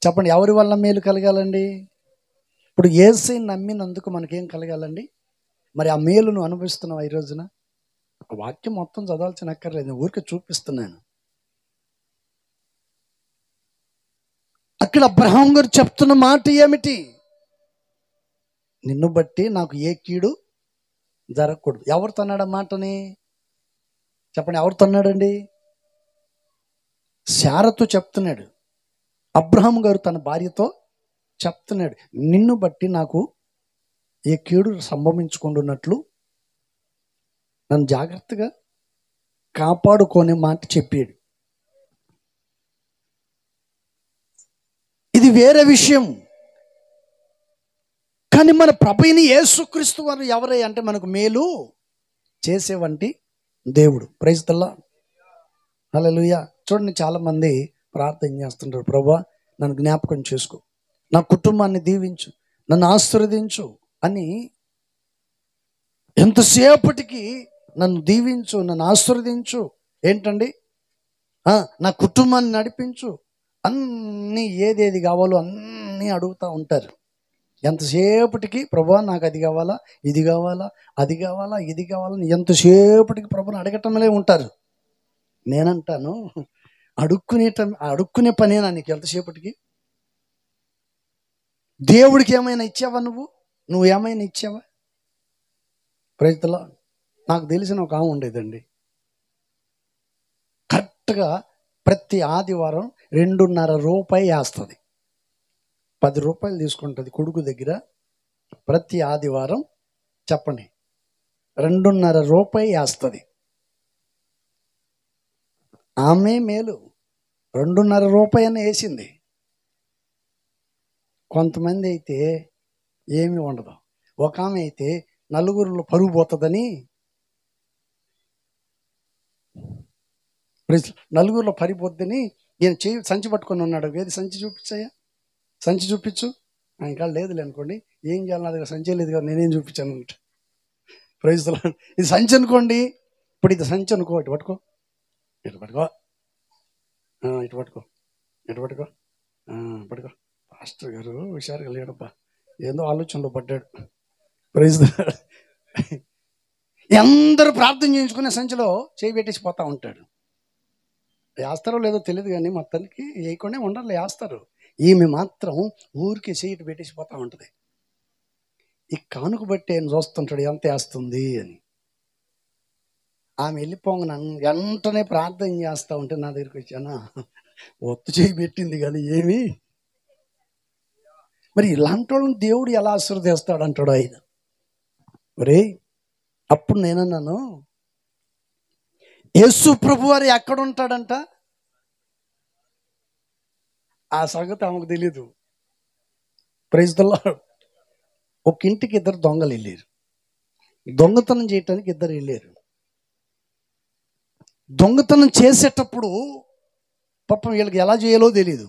చెప్పండి, ఎవరి వల్ల మేలు కలగాలండి? ఇప్పుడు యేసుని నమ్మినందుకు మనకేం కలగాలండి? మరి ఆ మేలును అనుభవిస్తున్నావు ఈ రోజున? వాక్యం మొత్తం చదవాల్సిన అక్కర్లేదు, ఊరికే చూపిస్తున్నాను. అక్కడ అబ్రహాం గారు చెప్తున్న మాట ఏమిటి? నిన్ను బట్టి నాకు ఏ కీడు జరగకూడదు. ఎవరితో అన్నాడు ఆ మాటని? చెప్పండి, ఎవరితో అన్నాడండి? శారతో చెప్తున్నాడు. అబ్రహాం గారు తన భార్యతో చెప్తున్నాడు, నిన్ను బట్టి నాకు ఏ కీడు సంభవించుకుంటున్నట్లు నన్ను జాగ్రత్తగా కాపాడుకోనే మాట చెప్పాడు. ఇది వేరే విషయం. కానీ మన ప్రభువుని యేసుక్రీస్తు వారు ఎవరై అంటే మనకు మేలు చేసేవంటి దేవుడు. ప్రైజ్ ది లార్డ్, హల్లెలూయా. చూడండి, చాలామంది ప్రార్థన చేస్తుంటారు, ప్రభువా నన్ను జ్ఞాపకం చేసుకో, నా కుటుంబాన్ని దీవించు, నన్ను ఆశీర్వదించు అని. ఎంతసేపటికి నన్ను దీవించు, నన్ను ఆశీర్వదించు ఏంటండి? నా కుటుంబాన్ని నడిపించు, అన్నీ ఏదేది కావాలో అన్నీ అడుగుతూ ఉంటారు. ఎంతసేపటికి ప్రభువా నాకు అది కావాలా, ఇది కావాలా, అది కావాలా, ఇది కావాలని ఎంతసేపటికి ప్రభుని అడగటంలే ఉంటారు. నేనంటాను, అడుక్కునే పనేనా నీకు ఎంతసేపటికి? దేవుడికి ఏమైనా ఇచ్చావా? నువ్వు ఏమైనా ఇచ్చావా? Praise the lord. నాకు తెలిసిన ఒక ఆమె ఉండేదండి, కరెక్ట్గా ప్రతి ఆదివారం 2.5 రూపాయి వేస్తుంది. 10 రూపాయలు తీసుకుంటుంది కొడుకు దగ్గర. ప్రతి ఆదివారం చెప్పండి 2.5 రూపాయి వేస్తుంది. ఆమె మేలు 2.5 రూపాయి అని వేసింది. కొంతమంది అయితే ఏమీ ఉండదు. ఒక ఆమె అయితే నలుగురిలో పరుగు పోతుందని, నలుగురిలో పరిపోద్దని ఈయన సంచి పట్టుకొని ఉన్నాడు. ఏది సంచి చూపించాయా? సంచి చూపించు. ఇంకా లేదులే అనుకోండి, ఏం చేయాలి, నా దగ్గర సంచి లేదు కదా, నేనేం చూపించాను అనమాట. Praise the lord. ఇది సంచి అనుకోండి, ఇప్పుడు ఇది సంచి అనుకో, ఇటు పట్టుకో, ఇటు పట్టుకో, ఇటు పట్టుకో, ఇటు పట్టుకో, పట్టుకో. పాస్టర్ గారు హుషారుగా లేడబ్బా, ఏదో ఆలోచనలో పడ్డాడు. Praise the lord. అందరూ ప్రార్థన చేయించుకునే సంచిలో చేయి పెట్టేసి పోతా ఉంటాడు. వేస్తారో లేదో తెలియదు కానీ మొత్తానికి వేయకుండా ఉండాలి, వేస్తారు. ఈమె మాత్రం ఊరికి సీటు పెట్టేసి పోతా ఉంటుంది. ఈ కానుక బట్టి ఆయన చూస్తుంటాడు ఎంత వేస్తుంది అని. ఆమె వెళ్ళిపోగానే వెంటనే ప్రార్థన చేస్తూ ఉంటే నా దగ్గరికి వచ్చానా, ఒత్తు చేయి పెట్టింది కానీ ఏమి. మరి ఇలాంటి వాళ్ళని దేవుడు ఎలా ఆశీర్వదిస్తాడు అంటాడు ఆయన. ఒరే, అప్పుడు నేనన్నాను, యేసు ప్రభు వారు ఎక్కడ ఉంటాడంట? ఆ సంగతి ఆమెకు తెలీదు. Praise the lord. ఒక ఇంటికి 2 దొంగలు వెళ్ళారు. దొంగతనం చేయటానికి 2 వెళ్ళారు. దొంగతనం చేసేటప్పుడు పాపం వీళ్ళకి ఎలా చేయాలో తెలీదు.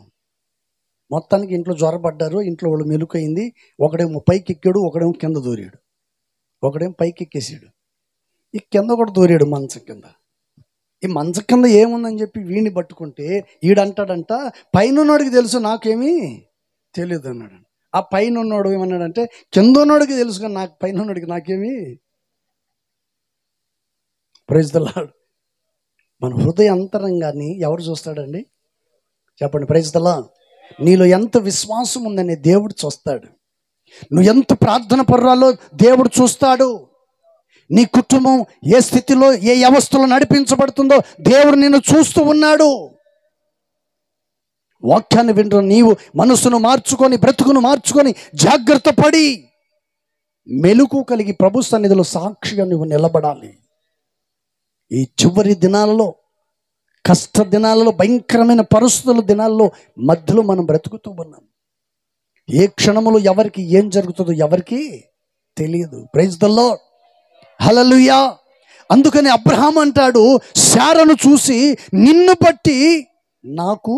మొత్తానికి ఇంట్లో జ్వరపడ్డారు, ఇంట్లో వాళ్ళు మెలుకైంది. ఒకడేమో పైకి ఎక్కాడు, ఒకడేమో కింద దూరాడు. ఒకడేమో పైకి ఎక్కేసాడు, ఈ కింద కూడా దూరాడు మంచం కింద. ఈ మంచం కింద ఏముందని చెప్పి వీడిని పట్టుకుంటే ఈడంటాడంట, పైనోడికి తెలుసు నాకేమీ తెలియదు అన్నాడు. ఆ పైన ఉన్నోడు ఏమన్నాడంటే, కింద ఉన్నోడికి తెలుసు కానీ నాకు పైనోడికి నాకేమీ. Praise the lord. మన హృదయ అంతరంగాన్ని ఎవరు చూస్తాడండి? చెప్పండి, ప్రైజ్ ది లార్డ్. నీలో ఎంత విశ్వాసం ఉందని దేవుడు చూస్తాడు. నువ్వు ఎంత ప్రార్థన పర్వాలో దేవుడు చూస్తాడు. నీ కుటుంబం ఏ స్థితిలో, ఏ అవస్థలో నడిపించబడుతుందో దేవుడు నిన్ను చూస్తూ ఉన్నాడు. వాక్యాన్ని వింటున్న నీవు మనసును మార్చుకొని, బ్రతుకును మార్చుకొని, జాగ్రత్త పడి మెలుకు కలిగి ప్రభు సన్నిధిలో సాక్షిగా నువ్వు నిలబడాలి. ఈ చివరి దినాలలో కష్ట దినాలలో, భయంకరమైన పరిస్థితుల దినాల్లో మధ్యలో మనం బ్రతుకుతూ ఉన్నాం. ఏ క్షణములో ఎవరికి ఏం జరుగుతుందో ఎవరికి తెలియదు. Praise the lord, hallelujah. అందుకని అబ్రహాం అంటాడు, శారను చూసి నిన్ను బట్టి నాకు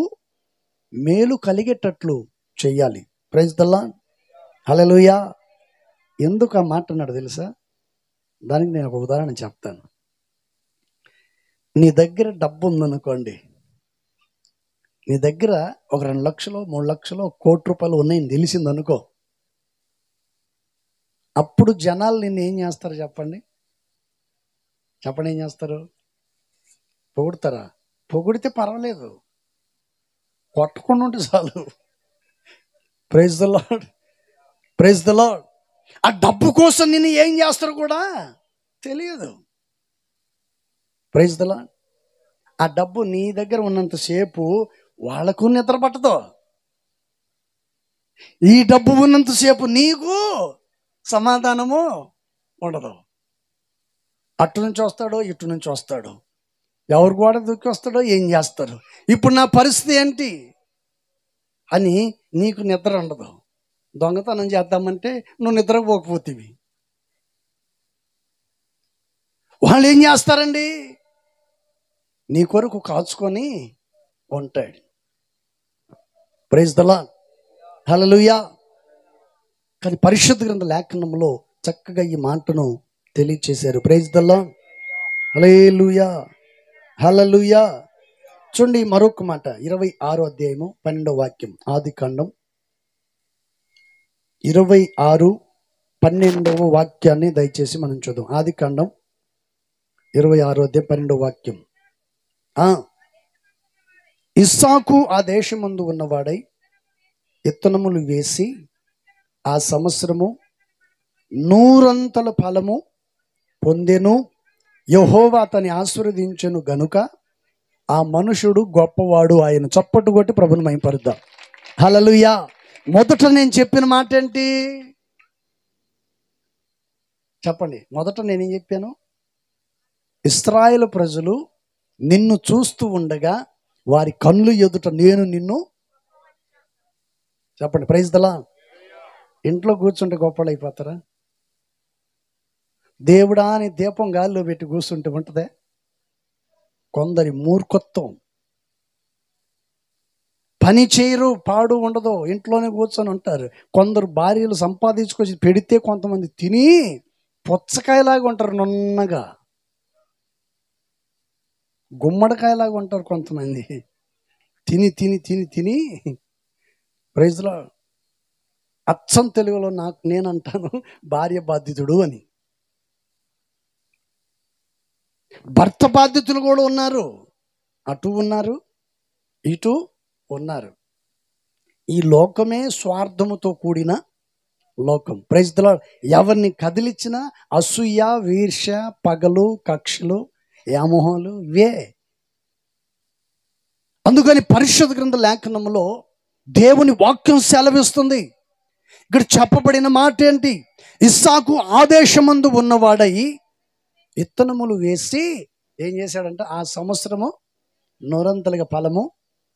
మేలు కలిగేటట్లు చెయ్యాలి. ప్రైజ్ ద లార్డ్, హల్లెలూయా. ఎందుకు ఆ మాట అన్నాడు తెలుసా? దానికి నేను ఒక ఉదాహరణ చెప్తాను. నీ దగ్గర డబ్బు ఉందనుకోండి, నీ దగ్గర ఒక 2 లక్షలు 3 లక్షలు 1 కోటి రూపాయలు ఉన్నాయని తెలిసింది అనుకో, అప్పుడు జనాలు నిన్ను ఏం చేస్తారు చెప్పండి? చెప్పండి, ఏం చేస్తారు? పొగుడతారా? పొగిడితే పర్వాలేదు, కొట్టకుండా ఉంటే చాలు. Praise the lord, praise the lord. ఆ డబ్బు కోసం నిన్ను ఏం చేస్తారో కూడా తెలియదు. Praise the lord. ఆ డబ్బు నీ దగ్గర ఉన్నంతసేపు వాళ్లకు నిద్ర పట్టదు. ఈ డబ్బు ఉన్నంతసేపు నీకు సమాధానము ఉండదు. అటు నుంచి వస్తాడో ఇటు నుంచి వస్తాడో, ఎవరు కూడా దూకి వస్తాడో, ఏం చేస్తాడు, ఇప్పుడు నా పరిస్థితి ఏంటి అని నీకు నిద్ర ఉండదు. దొంగతనం చేద్దామంటే నువ్వు నిద్రపోకపోతేవి. వాళ్ళు ఏం చేస్తారండి? నీ కొరకు కాచుకొని ఉంటాడు. ప్రైజ్ ద లార్డ్, హల్లెలూయా. కానీ పరిశుద్ధ గ్రంథ లేఖనంలో చక్కగా ఈ మాటను తెలియచేశారు. ప్రైజ్ ద లార్డ్, హల్లెలూయా, హల్లెలూయా. చూడండి మరొక మాట, 26వ అధ్యాయము 12వ వాక్యం, ఆదికాండం 26:12 వాక్యాన్ని దయచేసి మనం చూద్దాం. ఆదికాండం 26వ అధ్యాయం 12వ వాక్యం. ఇస్సాకు ఆ దేశమందు ఉన్నవాడై విత్తనములు వేసి ఆ సంవత్సరము 100 ఫలము పొందెను. యెహోవా అతని ఆశీర్వదించెను గనుక ఆ మనుషుడు గొప్పవాడు ఆయన. చప్పట్టు కొట్టి ప్రభుని మహిమపరుద్దాం. హల్లెలూయా. మొదట నేను చెప్పిన మాట ఏంటి చెప్పండి? మొదట నేనేం చెప్పాను? ఇశ్రాయేలు ప్రజలు నిన్ను చూస్తూ ఉండగా వారి కన్నుల ఎదుట నేను నిన్ను, చెప్పండి ప్రైజ్ ద లార్డ్. ఇంట్లో కూర్చుంటే గొప్పలు అయిపోతారా? దేవుడా అని దీపం గాలిలో పెట్టి కూర్చుంటే ఉంటుందే? కొందరి మూర్ఖత్వం. పని చేయరు, పాడు ఉండదు, ఇంట్లోనే కూర్చొని ఉంటారు. కొందరు భార్యలు సంపాదించుకొచ్చి పెడితే కొంతమంది తిని పుచ్చకాయలాగా ఉంటారు, నున్నగా గుమ్మడికాయలాగా ఉంటారు కొంతమంది, తిని తిని తిని తిని. Praise the lord. అచ్చం తెలుగులో నేనంటాను భార్య బాధ్యతుడు అని. భర్త బాధ్యతలు కూడా ఉన్నారు, అటు ఉన్నారు ఇటు ఉన్నారు. ఈ లోకమే స్వార్థముతో కూడిన లోకం. Praise the lord. ఎవరిని కదిలిచ్చినా అసూయ, ఈర్ష్య, పగలు, కక్షలు, వ్యామోహాలు ఇవే. అందుకని పరిశుద్ధ గ్రంథ లేఖనంలో దేవుని వాక్యం సెలవిస్తుంది. ఇక్కడ చెప్పబడిన మాట ఏంటి? ఇస్సాకు ఆదేశమందు ఉన్నవాడై విత్తనములు వేసి ఏం చేశాడంటే ఆ సంవత్సరము 100 ఫలము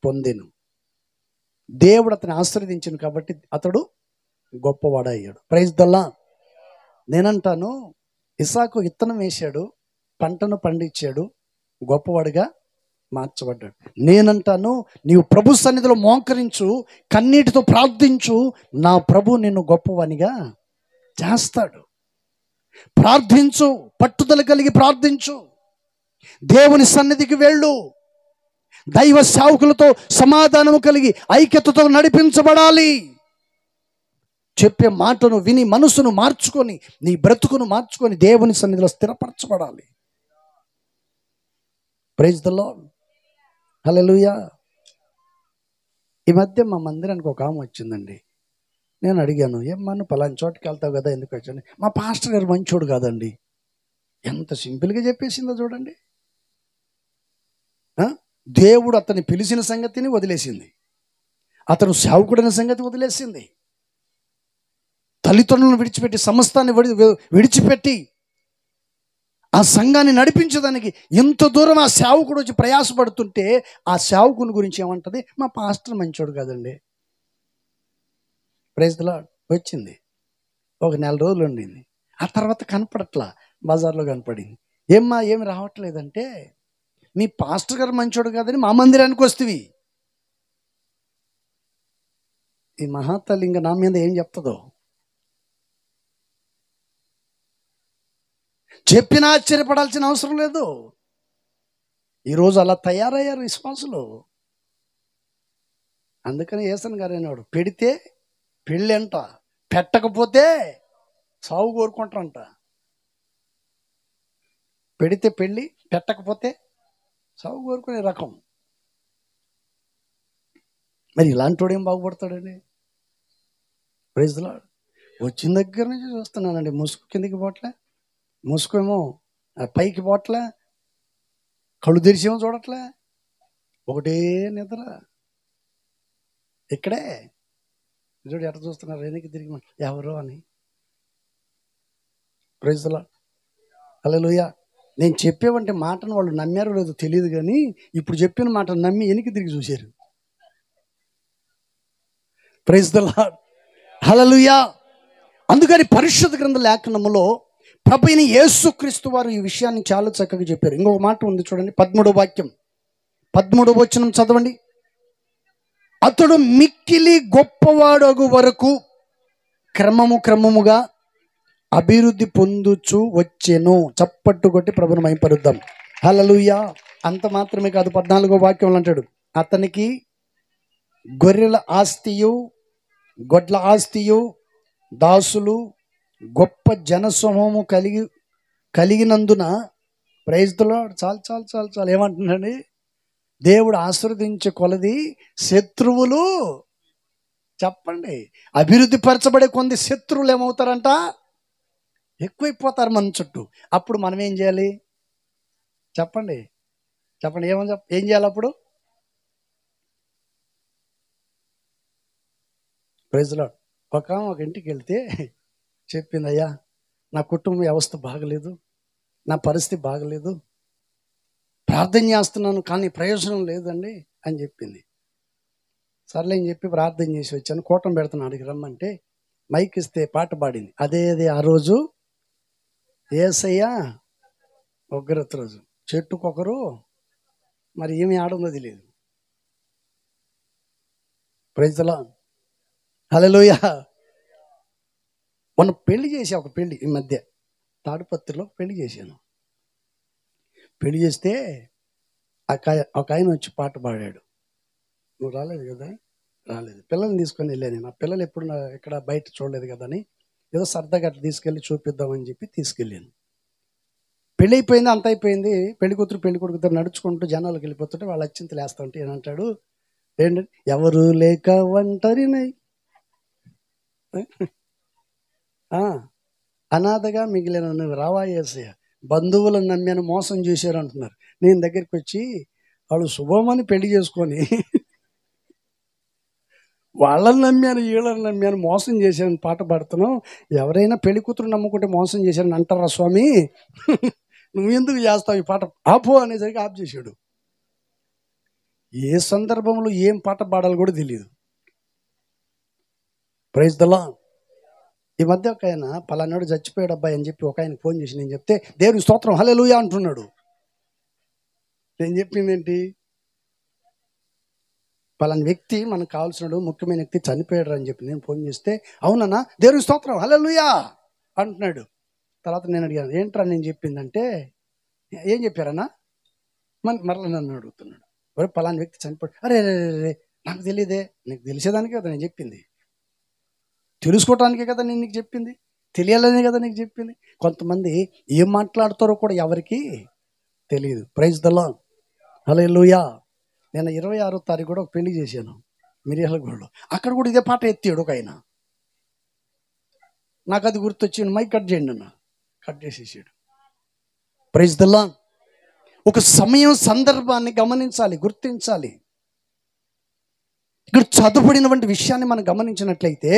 పొందెను. దేవుడు అతన్ని ఆశీర్వదించింది కాబట్టి అతడు గొప్పవాడయ్యాడు. Praise the lord. నేనంటాను ఇస్సాకు విత్తనం వేశాడు, పంటను పండించాడు, గొప్పవాడిగా మార్చబడ్డాడు. నేనంటాను నీవు ప్రభు సన్నిధిలో మోకరించు, కన్నీటితో ప్రార్థించు, నా ప్రభు నిన్ను గొప్పవానిగా చేస్తాడు. ప్రార్థించు, పట్టుదల కలిగి ప్రార్థించు, దేవుని సన్నిధికి వెళ్ళు, దైవ సేవకులతో సమాధానము కలిగి ఐక్యతతో నడిపించబడాలి. చెప్పే మాటను విని మనసును మార్చుకొని, నీ బ్రతుకును మార్చుకొని దేవుని సన్నిధిలో స్థిరపరచబడాలి. Praise the lord, hallelujah. ఈ మధ్య మా మందిరానికి ఒక ఆమె వచ్చిందండి. నేను అడిగాను, ఏమ్మా నువ్వు పలానా చోటుకి వెళ్తావు కదా, ఎందుకు వచ్చాను? మా పాస్టర్ గారు మంచోడు కాదండి. ఎంత సింపుల్గా చెప్పేసిందో చూడండి. దేవుడు అతన్ని పిలిచిన సంగతిని వదిలేసింది, అతను సేవకుడైన సంగతి వదిలేసింది, తల్లిదండ్రులను విడిచిపెట్టి సమస్తాన్ని విడిచిపెట్టి ఆ సంఘాన్ని నడిపించడానికి ఎంత దూరం ఆ సేవకుడు వచ్చి ప్రయాసపడుతుంటే ఆ సేవకుని గురించి ఏమంటది, మా పాస్టర్ మంచోడు కదండి. Praise the lord. వచ్చింది, ఒక నెల రోజులు ఉండింది, ఆ తర్వాత కనపడట్లా, బజార్లో కనపడింది. ఏమి రావట్లేదంటే, మీ పాస్టర్ గారు మంచోడు కాదని మా మందిరానికి వస్తేవి. ఈ మహాతల్లి ఇంకా నా మీద ఏం చెప్తుందో చెప్పినా ఆశ్చర్యపడాల్సిన అవసరం లేదు. ఈరోజు అలా తయారయ్యారు విశ్వాసులు. అందుకని యేసన్ గారు అనేవాడు, పెడితే పెళ్ళి అంట, పెట్టకపోతే సాగు కోరుకుంటారంట. పెడితే పెళ్ళి, పెట్టకపోతే సాగు కోరుకునే రకం. మరి ఇలాంటి వాడు ఏం బాగుపడతాడండి? Praise the lord. వచ్చిన దగ్గర నుంచి చూస్తున్నానండి, ముసుగు కిందికి పోవట్లే, ముసుకేమో పైకి పోవట్లే, కళ్ళు తెరిచేమో చూడట్లే, ఒకటే నిద్ర. ఇక్కడే చూడు ఎట్లా చూస్తున్నారు, వెనక్కి తిరిగి ఎవరో అని. Praise the lord. హల్లెలూయా. నేను చెప్పేవంటే మాటను వాళ్ళు నమ్మారో లేదో తెలియదు, కానీ ఇప్పుడు చెప్పిన మాట నమ్మి వెనక్కి తిరిగి చూశారు. Praise the lord. హల్లెలూయా. అందుకని పరిశుద్ధ గ్రంథ లేఖనములో ప్రభువైన యేసుక్రీస్తు వారు ఈ విషయాన్ని చాలా చక్కగా చెప్పారు. ఇంకొక మాట ఉంది చూడండి, 13వ వాక్యం, 13వ వచనం చదవండి. అతడు మిక్కిలి గొప్పవాడగు వరకు క్రమముగా అభివృద్ధి పొందుచు వచ్చెను. చప్పట్టు కొట్టి ప్రభువును మహిమపరుద్దాం. హల్లెలూయా. అంత మాత్రమే కాదు, 14వ వాక్యంలో అంటాడు, అతనికి గొర్రెల ఆస్తియు గొడ్ల ఆస్తియు దాసులు గొప్ప జనసమూహము కలిగినందున, ప్రైజ్ ది లార్డ్. చాలు చాలు చాలు చాలు. ఏమంటున్నాడు? దేవుడు ఆశీర్వదించే కొలది శత్రువులు, చెప్పండి, అభివృద్ధి పరచబడే కొంది శత్రువులు ఏమవుతారంట? ఎక్కువైపోతారు మన చుట్టూ. అప్పుడు మనం ఏం చేయాలి? చెప్పండి చెప్పండి, ఏం చేయాలి అప్పుడు? Praise the lord. ఒక ఇంటికి వెళ్తే చెప్పింది, అయ్యా నా కుటుంబ వ్యవస్థ బాగలేదు, నా పరిస్థితి బాగలేదు, ప్రార్థన చేస్తున్నాను కానీ ప్రయోజనం లేదండి అని చెప్పింది. సర్లే అని చెప్పి ప్రార్థన చేసి వచ్చాను, కూటం పెడుతున్నాను, అడిగి రమ్మంటే మైక్ ఇస్తే పాట పాడింది. అదే ఆ రోజు యేసయ్య ఒగ్గరత రోజు, చెట్టుకొకరు, మరి ఏమి ఆడుందో తెలియదు. Praise the lord. హల్లెలూయా. మొన్న పెళ్లి చేసా, ఒక పెళ్లి ఈ మధ్య తాడిపత్రిలో పెళ్లి చేశాను. పెళ్లి చేస్తే ఒక ఆయన వచ్చి పాట పాడాడు. నువ్వు రాలేదు కదా? రాలేదు. పిల్లల్ని తీసుకొని వెళ్ళాను నేను. ఆ పిల్లలు ఎప్పుడు ఇక్కడ బయట చూడలేదు కదా అని ఏదో సరదాగా అట్లా తీసుకెళ్ళి చూపిద్దామని చెప్పి తీసుకెళ్ళాను. పెళ్ళి అయిపోయింది, అంత అయిపోయింది. పెళ్లి కూతురు పెళ్లి కొడుకు నడుచుకుంటూ జనాలకు వెళ్ళిపోతుంటే వాళ్ళు అచ్చింతలు వేస్తూ ఉంటే ఏమంటాడు, ఏంటంటే ఎవరు లేక ఒంటరినై అనాథగా మిగిలిన నువ్వు రావా యేసయ్య, బంధువులను నమ్మాను మోసం చేశారు అంటున్నారు. నేను దగ్గరికి వచ్చి వాళ్ళు శుభమని పెళ్లి చేసుకొని వాళ్ళని నమ్మాను, వీళ్ళని నమ్మాను, మోసం చేశాను పాట పాడుతున్నావు. ఎవరైనా పెళ్లి కూతురు నమ్ముకుంటే మోసం చేశారని అంటారా స్వామి? నువ్వు ఎందుకు చేస్తావు ఈ పాట, ఆపు అనేసరికి ఆఫ్ చేశాడు. ఏ సందర్భంలో ఏం పాట పాడాలో కూడా తెలియదు. Praise the lord. ఈ మధ్య ఒక ఆయన పలానాడు చచ్చిపోయాడు అబ్బాయి అని చెప్పి ఒక ఆయన ఫోన్ చేసి నేను చెప్తే, దేవుని స్తోత్రం హల్లెలూయా అంటున్నాడు. నేను చెప్పింది ఏంటి? పలానా వ్యక్తి మనకు కావాల్సినాడు, ముఖ్యమైన వ్యక్తి చనిపోయాడు అని చెప్పి నేను ఫోన్ చేస్తే, అవునన్నా దేవుని స్తోత్రం హల్లెలూయా అంటున్నాడు. తర్వాత నేను అడిగాను, ఏంట్రా నేను చెప్పిందంటే, ఏం చెప్పారన్నా? మరలా నన్ను అడుగుతున్నాడు, ఒరే పలానా వ్యక్తి చనిపోయాడు. అరే నాకు తెలియదే. నీకు తెలిసేదానికే కదా నేను చెప్పింది, తెలుసుకోవటానికే కదా నేను నీకు చెప్పింది, తెలియాలనే కదా నీకు చెప్పింది. కొంతమంది ఏం మాట్లాడతారో కూడా ఎవరికి తెలియదు. Praise the lord. హల్లెలూయా. నేను 26వ తారీఖు కూడా ఒక పెళ్లి చేశాను మిర్యాలగూడలో. అక్కడ కూడా ఇదే పాట ఎత్తాడు ఒక ఆయన. నాకు అది గుర్తొచ్చి మైక్ కట్ చేయండి అన్న, కట్ చేసేసాడు. Praise the lord. ఒక సమయం సందర్భాన్ని గమనించాలి, గుర్తించాలి. ఇక్కడ చదువుబడినటువంటి విషయాన్ని మనం గమనించినట్లయితే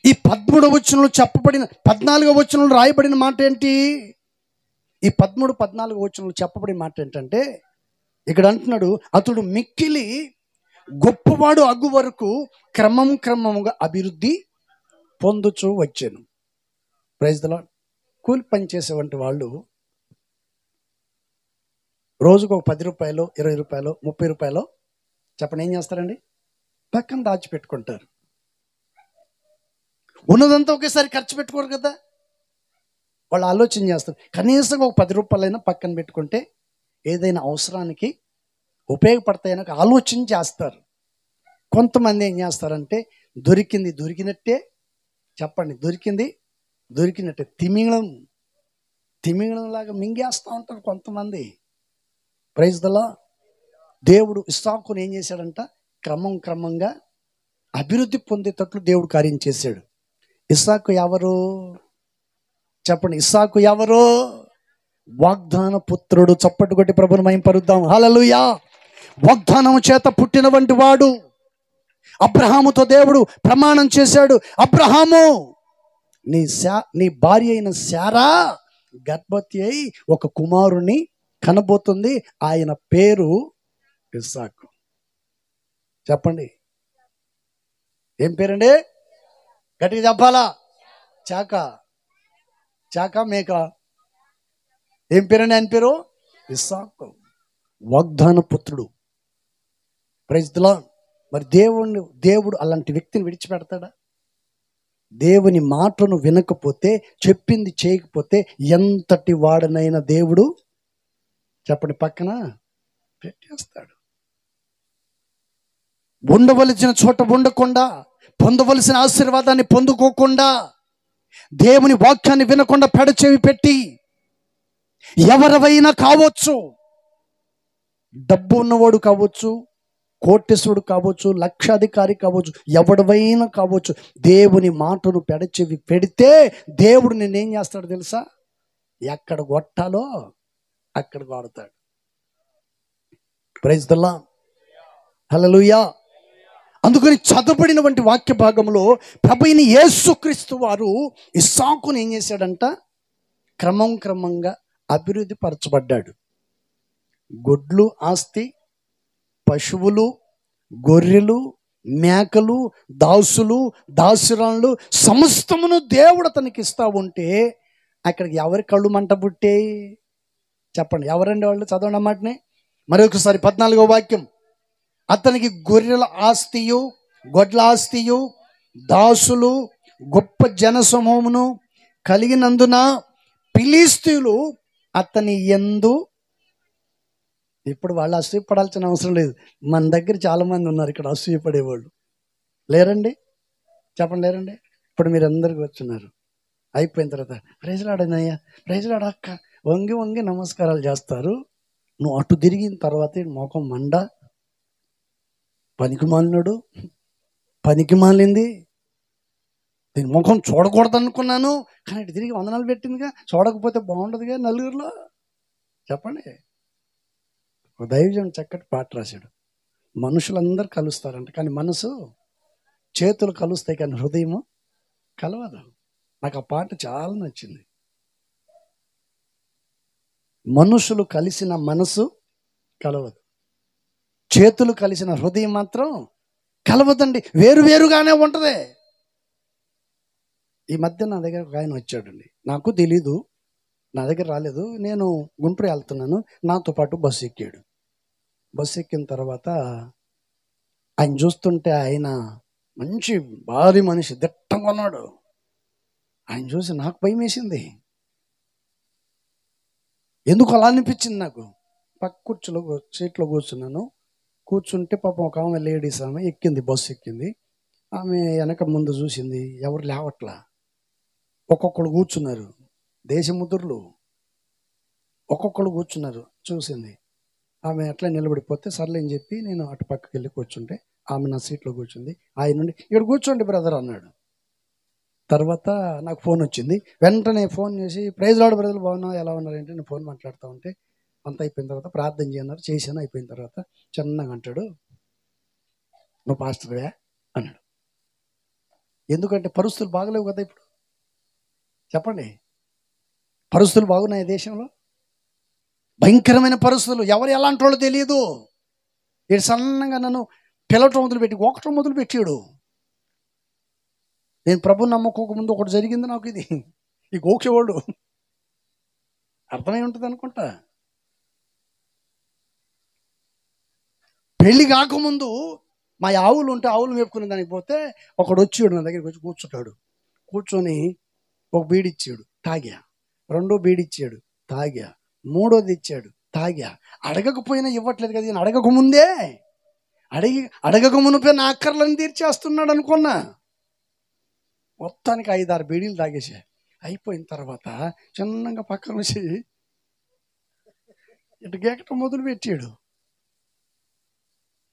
ఈ 13వ వచనంలో చెప్పబడిన 14వ వచనంలో రాయబడిన మాట ఏంటి? ఈ 13, 14 వచనంలో చెప్పబడే మాట ఏంటంటే, ఇక్కడ అంటున్నాడు, అతడు మిక్కిలి గొప్పవాడు అగ్గు వరకు క్రమముగా అభివృద్ధి పొందుచూ వచ్చాను. Praise the lord. కూలి పని చేసేవంటి వాళ్ళు రోజుకు ఒక 10 రూపాయలు, 20 రూపాయలు, 30 రూపాయలు చెప్పండి ఏం చేస్తారండి? పక్కన దాచిపెట్టుకుంటారు. ఉన్నదంతా ఒకేసారి ఖర్చు పెట్టుకోరు కదా. వాళ్ళు ఆలోచన చేస్తారు, కనీసం ఒక 10 రూపాయలైనా పక్కన పెట్టుకుంటే ఏదైనా అవసరానికి ఉపయోగపడతాయని ఆలోచన చేస్తారు. కొంతమంది ఏం చేస్తారంటే, దొరికింది దొరికినట్టే, చెప్పండి దొరికింది దొరికినట్టే తిమింగళంలాగా మింగేస్తూ ఉంటారు కొంతమంది. Praise the Lord. దేవుడు ఇస్సాకుని ఏం చేశాడంట? క్రమంగా అభివృద్ధి పొందేటట్లు దేవుడు కార్యం చేశాడు. ఇస్సాకు ఎవరు చెప్పండి? ఇస్సాకు ఎవరు? వాగ్దాన పుత్రుడు. చప్పటి కొట్టి ప్రభువుని మహిమపరుద్దాం. హల్లెలూయా. వాగ్దానము చేత పుట్టిన వంటి వాడు. అబ్రహాముతో దేవుడు ప్రమాణం చేశాడు, అబ్రహాము నీ భార్య అయిన శారా గర్భవతి అయి ఒక కుమారుని కనబోతుంది, ఆయన పేరు ఇస్సాకు. చెప్పండి ఏం పేరండి? గట్టిగా చెప్పాలా? చాక మేక ఏం పేరండి? ఆయన పేరు ఇస్సాకు, వాగ్దాన పుత్రుడు. Praise the lord. మరి దేవుడు అలాంటి వ్యక్తిని విడిచిపెడతాడా? దేవుని మాటను వినకపోతే, చెప్పింది చేయకపోతే ఎంతటి వాడనైనా దేవుడు చెప్పండి పక్కన పెట్టేస్తాడు. ఉండవలసిన చోట ఉండకుండా, పొందవలసిన ఆశీర్వాదాన్ని పొందుకోకుండా, దేవుని వాక్యాన్ని వినకుండా పెడచెవి పెట్టి, ఎవరైనా కావచ్చు, డబ్బు ఉన్నవాడు కావచ్చు, కోటేశ్వరుడు కావచ్చు, లక్షాధికారి కావచ్చు, ఎవడవైనా కావచ్చు, దేవుని మాటను పెడచెవి పెడితే దేవుడు నేనేం చేస్తాడు తెలుసా? ఎక్కడ కొట్టాలో అక్కడ కొడతాడు. Praise the lord. హల్లెలూయా. అందుకని చదవబడిన వంటి వాక్య భాగంలో ప్రభువైన యేసుక్రీస్తు వారు ఇస్సాకును ఏం చేశాడంట? క్రమంగా అభివృద్ధి పరచబడ్డాడు. గొడ్లు ఆస్తి, పశువులు, గొర్రెలు, మేకలు, దాసులు, దాసురాళ్ళు సమస్తమును దేవుడు అతనికి ఇస్తా ఉంటే అక్కడికి ఎవరి కళ్ళు మంట పుట్టే? చెప్పండి ఎవరండి వాళ్ళు? చదవండి అన్నమాటనే మరొకసారి. 14వ వాక్యం. అతనికి గొర్రెల ఆస్తియు, గొడ్ల ఆస్తియు, దాసులు, గొప్ప జనసమూహమును కలిగినందున ఫిలిష్తీయులు అతని యందు, ఇప్పుడు వాళ్ళు అసూయపడాల్సిన అవసరం లేదు. మన దగ్గర చాలా మంది ఉన్నారు ఇక్కడ అసూయపడేవాళ్ళు. లేరండి? చెప్పండి లేరండి? ఇప్పుడు మీరు అందరికి వచ్చున్నారు. అయిపోయిన తర్వాత ప్రైజ్లాడనయ్యా, ప్రైజ్లాడ అక్క, వంగి నమస్కారాలు చేస్తారు. నువ్వు అటు తిరిగిన తర్వాత మొఖం మండ, పనికి మాలినాడు, పనికి మాలింది, దీని ముఖం చూడకూడదు అనుకున్నాను, కానీ ఇటు తిరిగి వందనాలు పెట్టిందిగా, చూడకపోతే బాగుండదుగా నలుగురిలో. చెప్పండి. ఒక దైవజన్ చక్కటి పాట రాశాడు. మనుషులందరూ కలుస్తారంట, కానీ మనసు, చేతులు కలుస్తాయి కానీ హృదయము కలవదు. నాకు ఆ పాట చాలా నచ్చింది. మనుషులు కలిసిన మనసు కలవదు, చేతులు కలిసిన హృదయం మాత్రం కలవదండి, వేరుగానే ఉంటుంది. ఈ మధ్య నా దగ్గర ఒక ఆయన వచ్చాడండి, నాకు తెలీదు, నా దగ్గర రాలేదు, నేను గుంటూరు వెళ్తున్నాను, నాతో పాటు బస్సు ఎక్కాడు. బస్సు ఎక్కిన తర్వాత ఆయన చూస్తుంటే ఆయన మంచి భారీ మనిషి, దిట్టంగా ఉన్నాడు. ఆయన చూసి నాకు భయం వేసింది. ఎందుకు అలా అనిపించింది నాకు. పక్క సీట్లో కూర్చున్నాను. కూర్చుంటే పాపం ఒక ఆమె, లేడీస్ ఆమె ఎక్కింది, బస్సు ఎక్కింది. ఆమె వెనక ముందు చూసింది, ఎవరు లేవట్లా, ఒక్కొక్కడు కూర్చున్నారు, దేశముద్రులు ఒక్కొక్కడు కూర్చున్నారు. చూసింది, ఆమె అట్లా నిలబడిపోతే సర్లే అని చెప్పి నేను అటు పక్కకి వెళ్ళి కూర్చుంటే ఆమె నా సీట్లో కూర్చుంది. ఆయన నుండి ఇక్కడ కూర్చోండి బ్రదర్ అన్నాడు. తర్వాత నాకు ఫోన్ వచ్చింది. వెంటనే ఫోన్ చేసి, ప్రైజ్ లార్డ్ బ్రదర్ బాగున్నా, ఎలా ఉన్నారు ఏంటి, నేను ఫోన్ మాట్లాడుతూ ఉంటే అంత అయిపోయిన తర్వాత ప్రార్థన చేయన్నారు, చేశాను. అయిపోయిన తర్వాత చిన్నగా అంటాడు, నువ్వు పాస్టర్వే అన్నాడు. ఎందుకంటే పరిస్థితులు బాగలేవు కదా ఇప్పుడు. చెప్పండి, పరిస్థితులు బాగున్నాయి దేశంలో. భయంకరమైన పరిస్థితులు, ఎవరు ఎలాంటి వాళ్ళు తెలియదు. వీడు సన్నగా నన్ను పిలవటం మొదలుపెట్టి ఒకటం మొదలుపెట్టాడు. నేను ప్రభు నమ్మకోకముందు ఒకటి జరిగింది నాకు. ఇది ఈ గోకేవాడు అర్థమై ఉంటుంది అనుకుంటా. పెళ్లి కాకముందు మా ఆవులు ఉంటే ఆవులు మేపుకునే దానికి పోతే ఒకడు వచ్చాడు, నా దగ్గరికి వచ్చి కూర్చుంటాడు. కూర్చొని ఒక బీడిచ్చాడు, తాగా. రెండో బీడిచ్చాడు, తాగా. మూడోది ఇచ్చాడు, తాగా. అడగకపోయినా ఇవ్వట్లేదు కదా, అడగకముందే అడగక మునిపే నా అక్కర్లను తీర్చేస్తున్నాడు అనుకున్నా. మొత్తానికి 5-6 బీడీలు తాగేసా. అయిపోయిన తర్వాత చిన్నగా పక్కన వచ్చి ఇటు గేకటం మొదలు పెట్టాడు.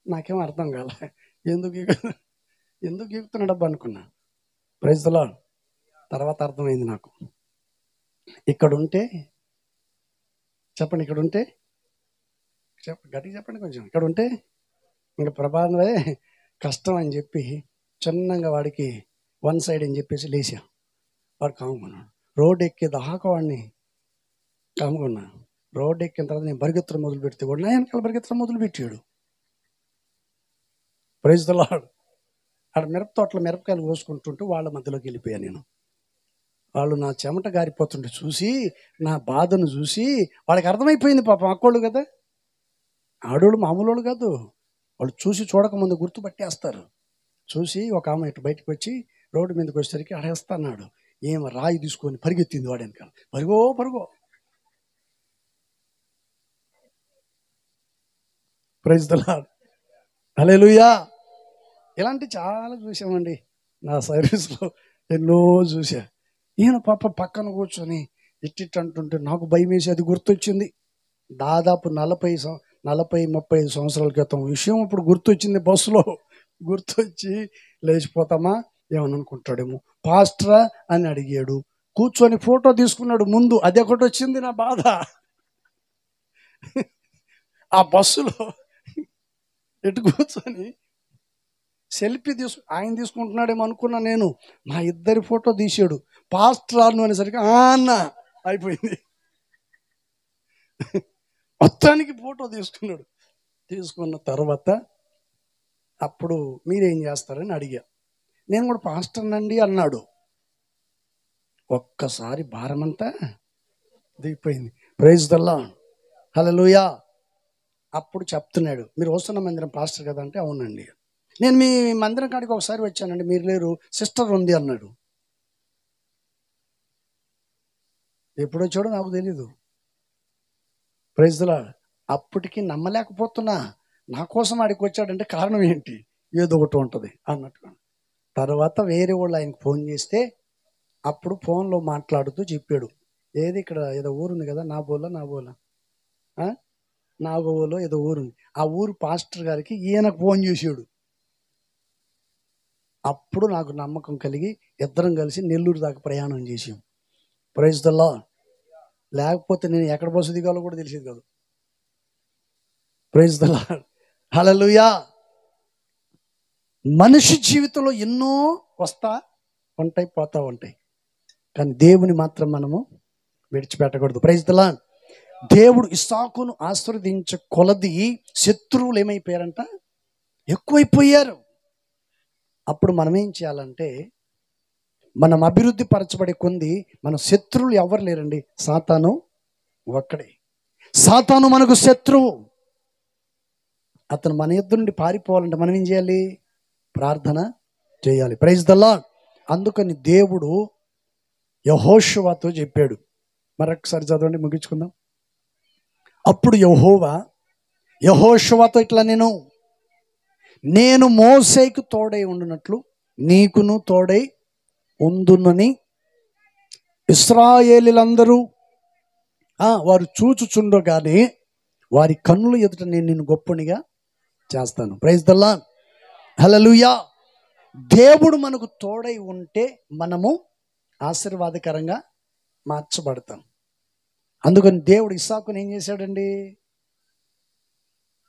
నాకేం అర్థం కాల, ఎందుకు గీకుతున్నాడబ్బా అనుకున్నా. Praise the Lord. తర్వాత అర్థమైంది నాకు. ఇక్కడుంటే చెప్పండి, ఇక్కడుంటే గట్టిగా చెప్పండి కొంచెం. ఇక్కడ ఉంటే ఇంకా ప్రభావే కష్టం అని చెప్పి చిన్నగా వాడికి 1 సైడ్ అని చెప్పేసి లేచాం. వాడు కాముకున్నాడు. రోడ్డు ఎక్కేదాకా వాడిని కాముకున్నా. రోడ్డు ఎక్కిన తర్వాత నేను పరిగెత్తడం మొదలు పెడితే వాడు నా వెనకాల పరిగెత్తడం మొదలు పెట్టాడు. Praise the Lord. ఆడ మిరప తోటలో మిరపకాయలు కోసుకుంటుంటే వాళ్ళ మధ్యలోకి వెళ్ళిపోయాను నేను. వాళ్ళు నా చెమట గారిపోతుంటే చూసి, నా బాధను చూసి వాళ్ళకి అర్థమైపోయింది. పాపం అక్కోళ్ళు కదా, ఆడోళ్ళు మామూలు కాదు. వాళ్ళు చూసి చూడకముందు గుర్తుపట్టేస్తారు. చూసి ఒక ఆమె ఇటు బయటకు వచ్చి రోడ్డు మీదకి వచ్చేసరికి అడేస్తా అన్నాడు. ఏమో రాయి తీసుకొని పరిగెత్తింది వాడు వెనకాల. పరుగో. Praise the lord. హల్లెలూయా. ఇలాంటి చాలా చూసామండి నా సర్వీస్లో, ఎన్నో చూసా. ఈయన పాప పక్కన కూర్చొని ఇట్టిట్ అంటుంటే నాకు భయం వేసి అది గుర్తొచ్చింది. దాదాపు 40-35 సంవత్సరాల క్రితం విషయం ఇప్పుడు గుర్తొచ్చింది. బస్సులో గుర్తొచ్చి లేచిపోతామా ఏమని అనుకుంటాడేమో. పాస్టరా అని అడిగాడు. కూర్చొని ఫోటో తీసుకున్నాడు ముందు. అదే ఒకటి వచ్చింది నా బాధ. ఆ బస్సులో ఎటు కూర్చొని సెల్ఫీ ఆయన తీసుకుంటున్నాడేమో అనుకున్నా నేను. మా ఇద్దరి ఫోటో తీసాడు. పాస్టర్ అనేసరికి అన్న అయిపోయింది. మొత్తానికి ఫోటో తీసుకున్నాడు. తీసుకున్న తర్వాత అప్పుడు మీరేం చేస్తారని అడిగా. నేను కూడా పాస్టర్నండి అన్నాడు. ఒక్కసారి భారమంతా దిగిపోయింది. Praise the lord. హల్లెలూయా. అప్పుడు చెప్తున్నాడు, మీరు వస్తున్న మందిరం పాస్టర్ కదా అంటే అవునండి. నేను మీ మందిరం కాడికి ఒకసారి వచ్చానండి, మీరు లేరు, సిస్టర్ ఉంది అన్నాడు. ఎప్పుడు వచ్చాడో నాకు తెలీదు. Praise the Lord. అప్పటికి నమ్మలేకపోతున్నా. నా కోసం ఆడికి వచ్చాడంటే కారణం ఏంటి, ఏదో ఒకటి ఉంటుంది అన్నట్టుగా. తర్వాత వేరే వాళ్ళు ఆయనకు ఫోన్ చేస్తే అప్పుడు ఫోన్లో మాట్లాడుతూ చెప్పాడు, ఏది ఇక్కడ ఏదో ఊరుంది కదా, నాగోలో ఏదో ఊరుంది, ఆ ఊరు పాస్టర్ గారికి ఈయనకు ఫోన్ చేసాడు. అప్పుడు నాకు నమ్మకం కలిగి ఇద్దరం కలిసి నెల్లూరు దాకా ప్రయాణం చేసాం. Praise the lord. లేకపోతే నేను ఎక్కడ బస్సు దిగాలో కూడా తెలిసేది కాదు. Praise the lord. హల్లెలూయా. మనిషి జీవితంలో ఎన్నో వస్తా ఉంటాయి, పోతా ఉంటాయి, కానీ దేవుని మాత్రం మనము విడిచిపెట్టకూడదు. Praise the Lord. దేవుడు ఇస్సాకును ఆశీర్వదించే కొలది శత్రువులు ఏమైపోయారంట, ఎక్కువైపోయారు. అప్పుడు మనం ఏం చేయాలంటే, మనం అభివృద్ధి పరచబడే కొంది మన శత్రువులు ఎవరు లేరండి, సాతాను ఒక్కడే. సాతాను మనకు శత్రువు. అతను మన యుద్ధ నుండి పారిపోవాలంటే మనం ఏం చేయాలి, ప్రార్థన చేయాలి. Praise the Lord. అందుకని దేవుడు యెహోషువతో చెప్పాడు. మరొకసారి చదవండి, ముగించుకుందాం. అప్పుడు యెహోవా యెహోషువతో ఇట్లా, నేను మోసేకు తోడై ఉండునట్లు నీకును తోడై ఉందునని ఇశ్రాయేలీలందరూ వారు చూచుచుండగానే వారి కన్నుల ఎదుట నేను నిన్ను గొప్పనిగా చేస్తాను. Praise the lord. హల్లెలూయా. దేవుడు మనకు తోడై ఉంటే మనము ఆశీర్వాదకరంగా మార్చబడతాం. అందుకని దేవుడు ఇస్సాకుని ఏం చేశాడండి,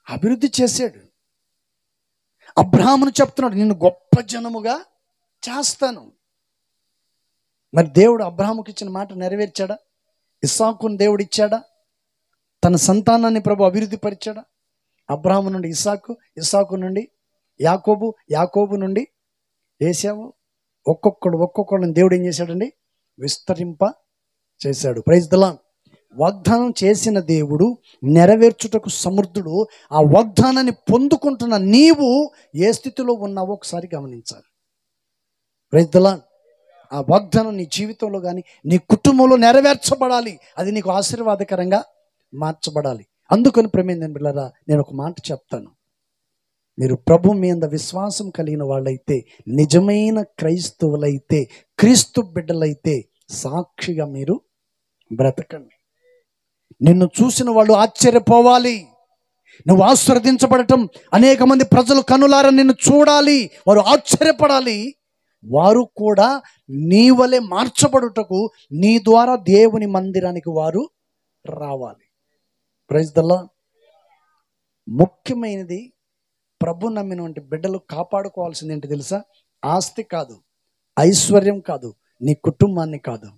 అభివృద్ధి చేశాడు. అబ్రాహామును చెప్తున్నాడు, నిన్ను గొప్ప జనముగా చేస్తాను. మరి దేవుడు అబ్రాహాముకి ఇచ్చిన మాట నెరవేర్చాడా? ఇస్సాకుని దేవుడు ఇచ్చాడా? తన సంతానాన్ని ప్రభు అభివృద్ధి పరిచాడా? అబ్రహాము నుండి ఇస్సాకు, ఇస్సాకు నుండి యాకోబు, యాకోబు నుండి ఏశావు. ఒక్కొక్కడిని దేవుడు ఏం చేశాడండి? విస్తరింప చేశాడు. Praise the Lord. వాగ్దానం చేసిన దేవుడు నెరవేర్చుటకు సమర్థుడు. ఆ వాగ్దానాన్ని పొందుకుంటున్న నీవు ఏ స్థితిలో ఉన్నావో ఒకసారి గమనించాలి. Praise the Lord. ఆ వాగ్దానం నీ జీవితంలో కానీ నీ కుటుంబంలో నెరవేర్చబడాలి. అది నీకు ఆశీర్వాదకరంగా మార్చబడాలి. అందుకని ప్రేమైన బిడ్డలారా, నేను ఒక మాట చెప్తాను. మీరు ప్రభు మీద విశ్వాసం కలిగిన వాళ్ళైతే, నిజమైన క్రైస్తవులైతే, క్రీస్తు బిడ్డలైతే సాక్షిగా మీరు బ్రతకండి. నిన్ను చూసిన వాళ్ళు ఆశ్చర్యపోవాలి. నువ్వు ఆశీర్వదించబడటం, అనేక మంది ప్రజలు కనులారా నిన్ను చూడాలి, వారు ఆశ్చర్యపడాలి. వారు కూడా నీ వలె మార్చబడుటకు నీ ద్వారా దేవుని మందిరానికి వారు రావాలి. Praise the Lord. ముఖ్యమైనది ప్రభు నమ్మినటువంటి బిడ్డలు కాపాడుకోవాల్సింది ఏంటి తెలుసా? ఆస్తి కాదు, ఐశ్వర్యం కాదు, నీ కుటుంబాన్ని కాదు,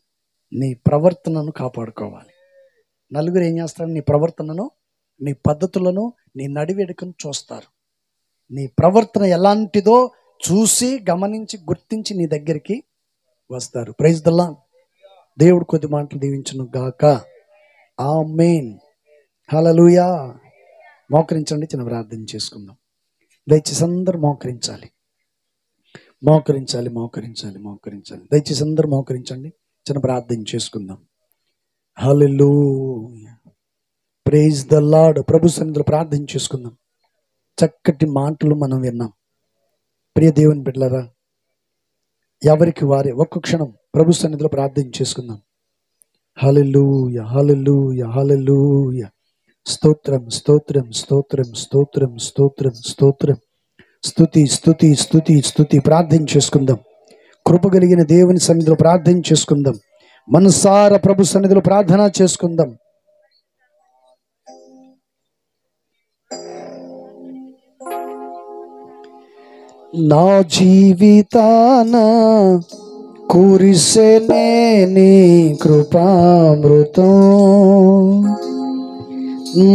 నీ ప్రవర్తనను కాపాడుకోవాలి. నలుగురు ఏం చేస్తారు? నీ ప్రవర్తనను, నీ పద్ధతులను, నీ నడివేడుకను చూస్తారు. నీ ప్రవర్తన ఎలాంటిదో చూసి గమనించి గుర్తించి నీ దగ్గరికి వస్తారు. Praise the Lord. దేవుడు కొద్ది మాటలు దీవించును గాక. ఆమేన్. హల్లెలూయా. మోకరించండి, చిన్న ప్రార్థన చేసుకుందాం. దయచేసి అందరూ మోకరించాలి. దయచేసి అందరూ మోకరించండి, చిన్న ప్రార్థన చేసుకుందాం. హల్లెలూయా. Praise the lord. ప్రభు సన్నిధిలో ప్రార్థన చేసుకుందాం. చక్కటి మాటలు మనం విన్నాం. ప్రియ దేవుని బిడ్డలారా, ఎవరికి వారే ఒక్క క్షణం ప్రభు సన్నిధిలో ప్రార్థన చేసుకుందాం. హల్లెలూయా, హల్లెలూయా, హల్లెలూయా. స్తోత్రం, స్తోత్రం, స్తోత్రం, స్తోత్రం, స్తోత్రం, స్తోత్రం. స్తుతి, స్తుతి, స్తుతి, స్తుతి. ప్రార్థన చేసుకుందాం. కృప కలిగిన దేవుని సన్నిధిలో ప్రార్థన చేసుకుందాం. మనసారా ప్రభు సన్నిధిలో ప్రార్థన చేసుకుందాం. నా జీవితాన కురిసెనే నీ కృపామృతం,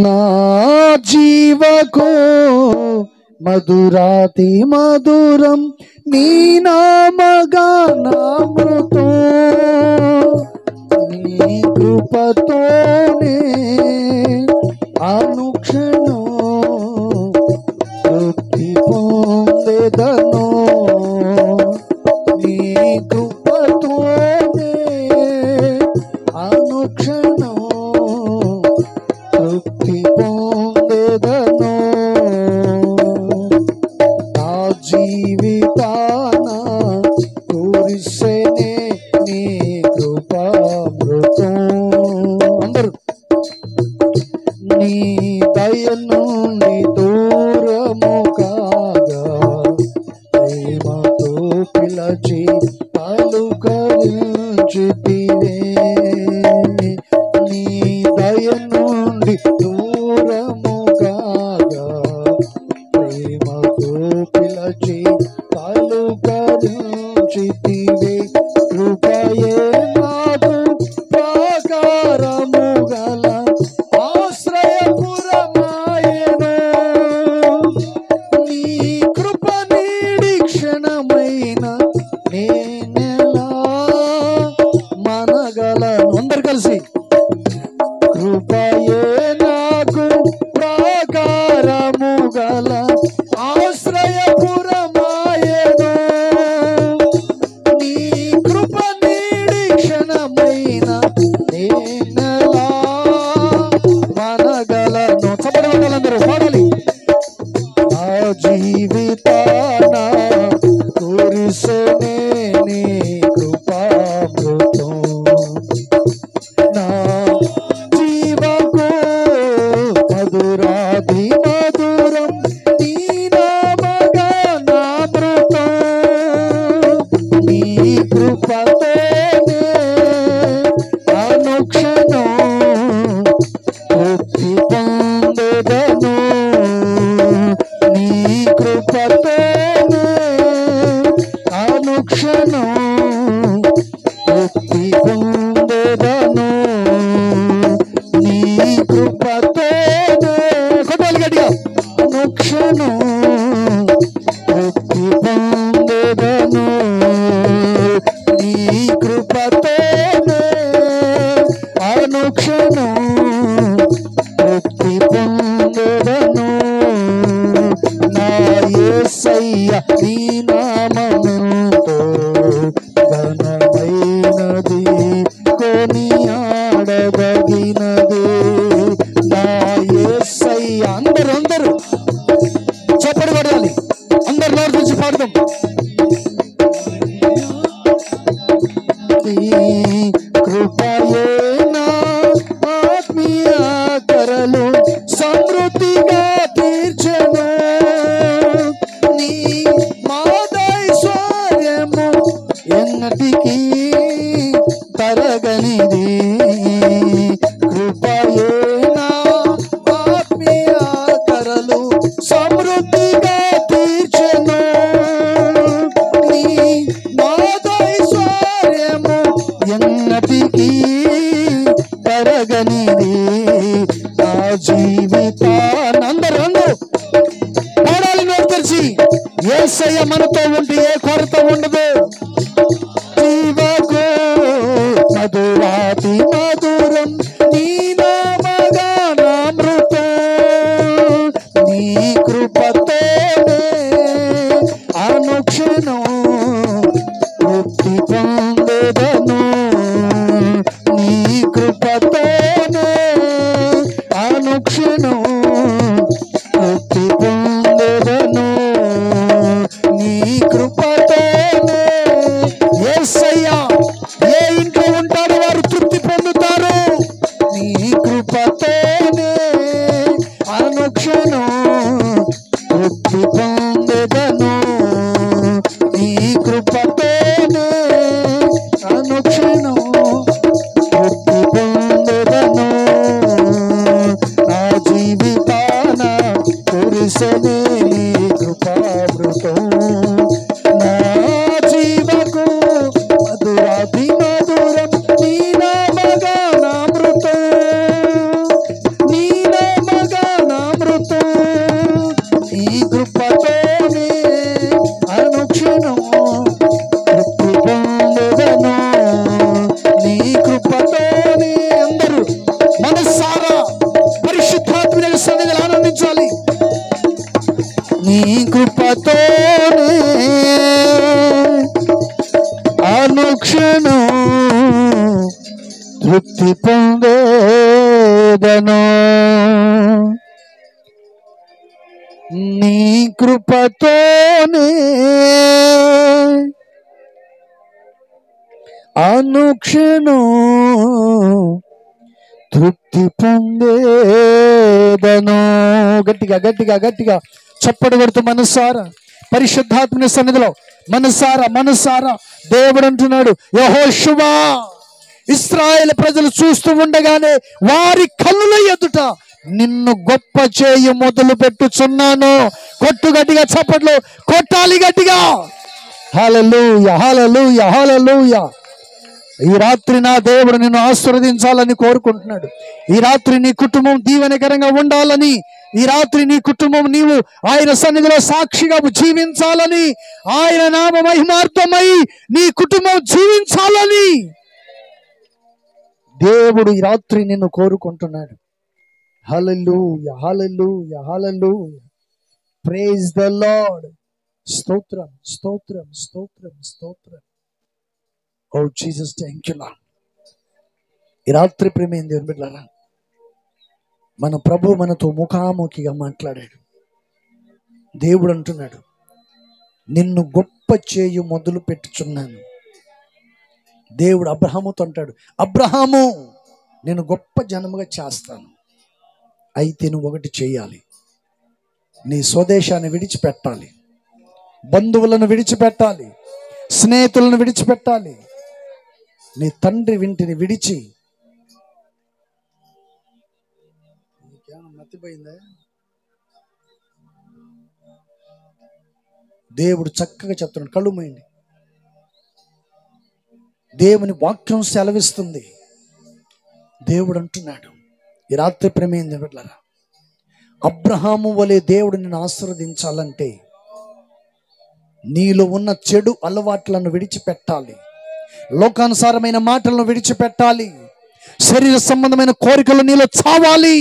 నా జీవకు మధురాతి మధురం నీ నామగానామృతం. నీ కృపతోనే అనుక్షణం తృప్తి పొందెదను. నీ కృపతోనే అనుక్షణం తృప్తి పొందెదను. నా జీవితాన కురిసెనే నీ కృపామృతం. అందరూ నీ దయ నుండి దూరము కాగా ప్రేమతో పిలచి పలుకరించితివే. నీ దయ నుండి దూరము కాగా ప్రేమతో పిలచి పలుకరించితివే. కృపయే నాకు ప్రాకారము గల ఆశ్రయపురమాయెను. నీ కృప నీడి క్షణమైన నేనెలా మనగలను. అందరు కలిసి కృపయే నాకు ప్రాకారము గల ఆశ్రయపురమాయెను. నీ కృప నీడి క్షణమైన నేనెలా మనగలను. చప్పటి వాళ్ళందరూ పాడాలి. నా జీవితాన కురిసెనే నీ కృపామృతం, నా కొనియాడదగినదే నా యేసయ్య. అందరూ చప్పట్లు కొట్టాలి, అందరు నోరు తెరిచి పాడదాం. కృపయే నా ఆత్మీయ కరలు సమృద్ధిగా తీర్చెను, నీ మాదైశ్వర్యము ఎన్నటికీ తరగనిది. కృపయే నా ఆత్మీయ కరలు సమృద్ధిగా తీర్చెను, నీ మాదైశ్వర్యము ఎన్నటికీ తరగనిది. నా జీవితాన్ని అందరూ పాడాలి నోరు తెరిచి. యేసయ్య మనతో ఉంటే ఏ కొరత ఉండదు. జీవకు మధురాతి మధురం నీ నామగానామృతం, నీ కృపతోనే అనుక్షణం ముక్తి పొందెదను, నీ కృపతోనే అనుక్షణం ముక్తి పొందెదను, నీ కృపతోనే. యేసయ్య ఏ ఇంట్లో ఉంటారో వారు తృప్తి పొందుతారు. నీ కృపతోనే అనుక్షణం తృప్తి పొందెదను, నీ కృపతోనే అనుక్షణం తృప్తి పొందెదను. నా జీవితాన కురిసెనే నీ కృపామృతం, నా జీవకు మధురాతి మధురం నీ నామగానామృతం, నీ నామగానామృతం, నీ కృపతోనే అనుక్షణం తృప్తి పొందెదను, నీ కృపతోనే. అందరూ మనసారా పరిశుద్ధాత్మని సన్నిధిలో ఆనందించాలి. నీ కృపతోనే అనుక్షణం తృప్తి పొందేదను, నీ కృపతోనే అనుక్షణం తృప్తి పొందేదను. గట్టిగా గట్టిగా గట్టిగా చప్పటి కొడుతూ మనసారా పరిశుద్ధాత్మని సన్నిధిలో మనసారా దేవుడు అంటున్నాడు, యెహోషువా ఇశ్రాయేలు ప్రజలు చూస్తూ ఉండగానే వారి కళ్ళ ఎదుట నిన్ను గొప్ప చేయి మొదలు పెట్టుచున్నాను. కొట్టు గట్టిగా చప్పట్లు కొట్టాలి గట్టిగా. హల్లెలూయా హల్లెలూయా హల్లెలూయా. ఈ రాత్రి నా దేవుడు నిన్ను ఆశీర్వదించాలని కోరుకుంటున్నాడు. ఈ రాత్రి నీ కుటుంబం దీవెనకరంగా ఉండాలని, ఈ రాత్రి నీ కుటుంబం నీవు ఆయన సన్నిధిలో సాక్షిగా జీవించాలని, ఆయన నామ మహిమార్థమై నీ కుటుంబం జీవించాలని దేవుడు ఈ రాత్రి నిన్ను కోరుకుంటున్నాడు. Hallelujah hallelujah hallelujah. Praise the lord. స్తోత్రం స్తోత్రం స్తోత్రం స్తోత్రం. ఓ జీసస్, థ్యాంక్ యూ లార్డ్. ఈ రాత్రి ప్రేమ దేవుని బిడ్డలారా, మన ప్రభు మనతో ముఖాముఖిగా మాట్లాడాడు. దేవుడు అంటున్నాడు, నిన్ను గొప్ప చేయు మొదలు పెట్టుచున్నాను. దేవుడు అబ్రహాముతో అంటాడు, అబ్రహాము నేను గొప్ప జనముగా చేస్తాను. అయితే నువ్వు ఒకటి చేయాలి, నీ స్వదేశాన్ని విడిచిపెట్టాలి, బంధువులను విడిచిపెట్టాలి, స్నేహితులను విడిచిపెట్టాలి, నీ తండ్రి వింటిని విడిచి. మతిపోయిందా? దేవుడు చక్కగా చెప్తున్నాడు, కళ్ళు మూయండి. దేవుని వాక్యం సెలవిస్తుంది. దేవుడు అంటున్నాడు, ఈ రాత్రి ప్రేమేంది బిడ్డలారా, అబ్రహాము వలె దేవుడు నిన్ను ఆశీర్వదించాలంటే నీలో ఉన్న చెడు అలవాట్లను విడిచిపెట్టాలి, లోకానుసారమైన మాటలను విడిచిపెట్టాలి, శరీర సంబంధమైన కోరికలు నీలో చావాలి,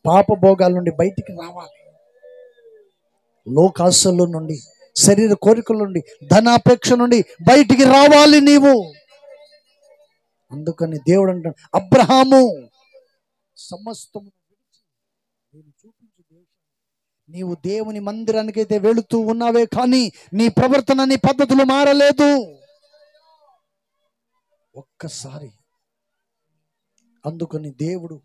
పాప భోగాల నుండి బయటికి రావాలి, లోకాశల నుండి, శరీర కోరికల నుండి, ధనాపేక్ష నుండి బయటికి రావాలి. నీవు అందుకని దేవుడు అంటాడు, అబ్రహాము సమస్తము విడిచి నేను చూపించు దేశం. నీవు దేవుని మందిరానికైతే వెళుతూ ఉన్నావే కానీ నీ ప్రవర్తన, నీ పద్ధతులు మారలేదు. ఒక్కసారి అందుకని దేవుడు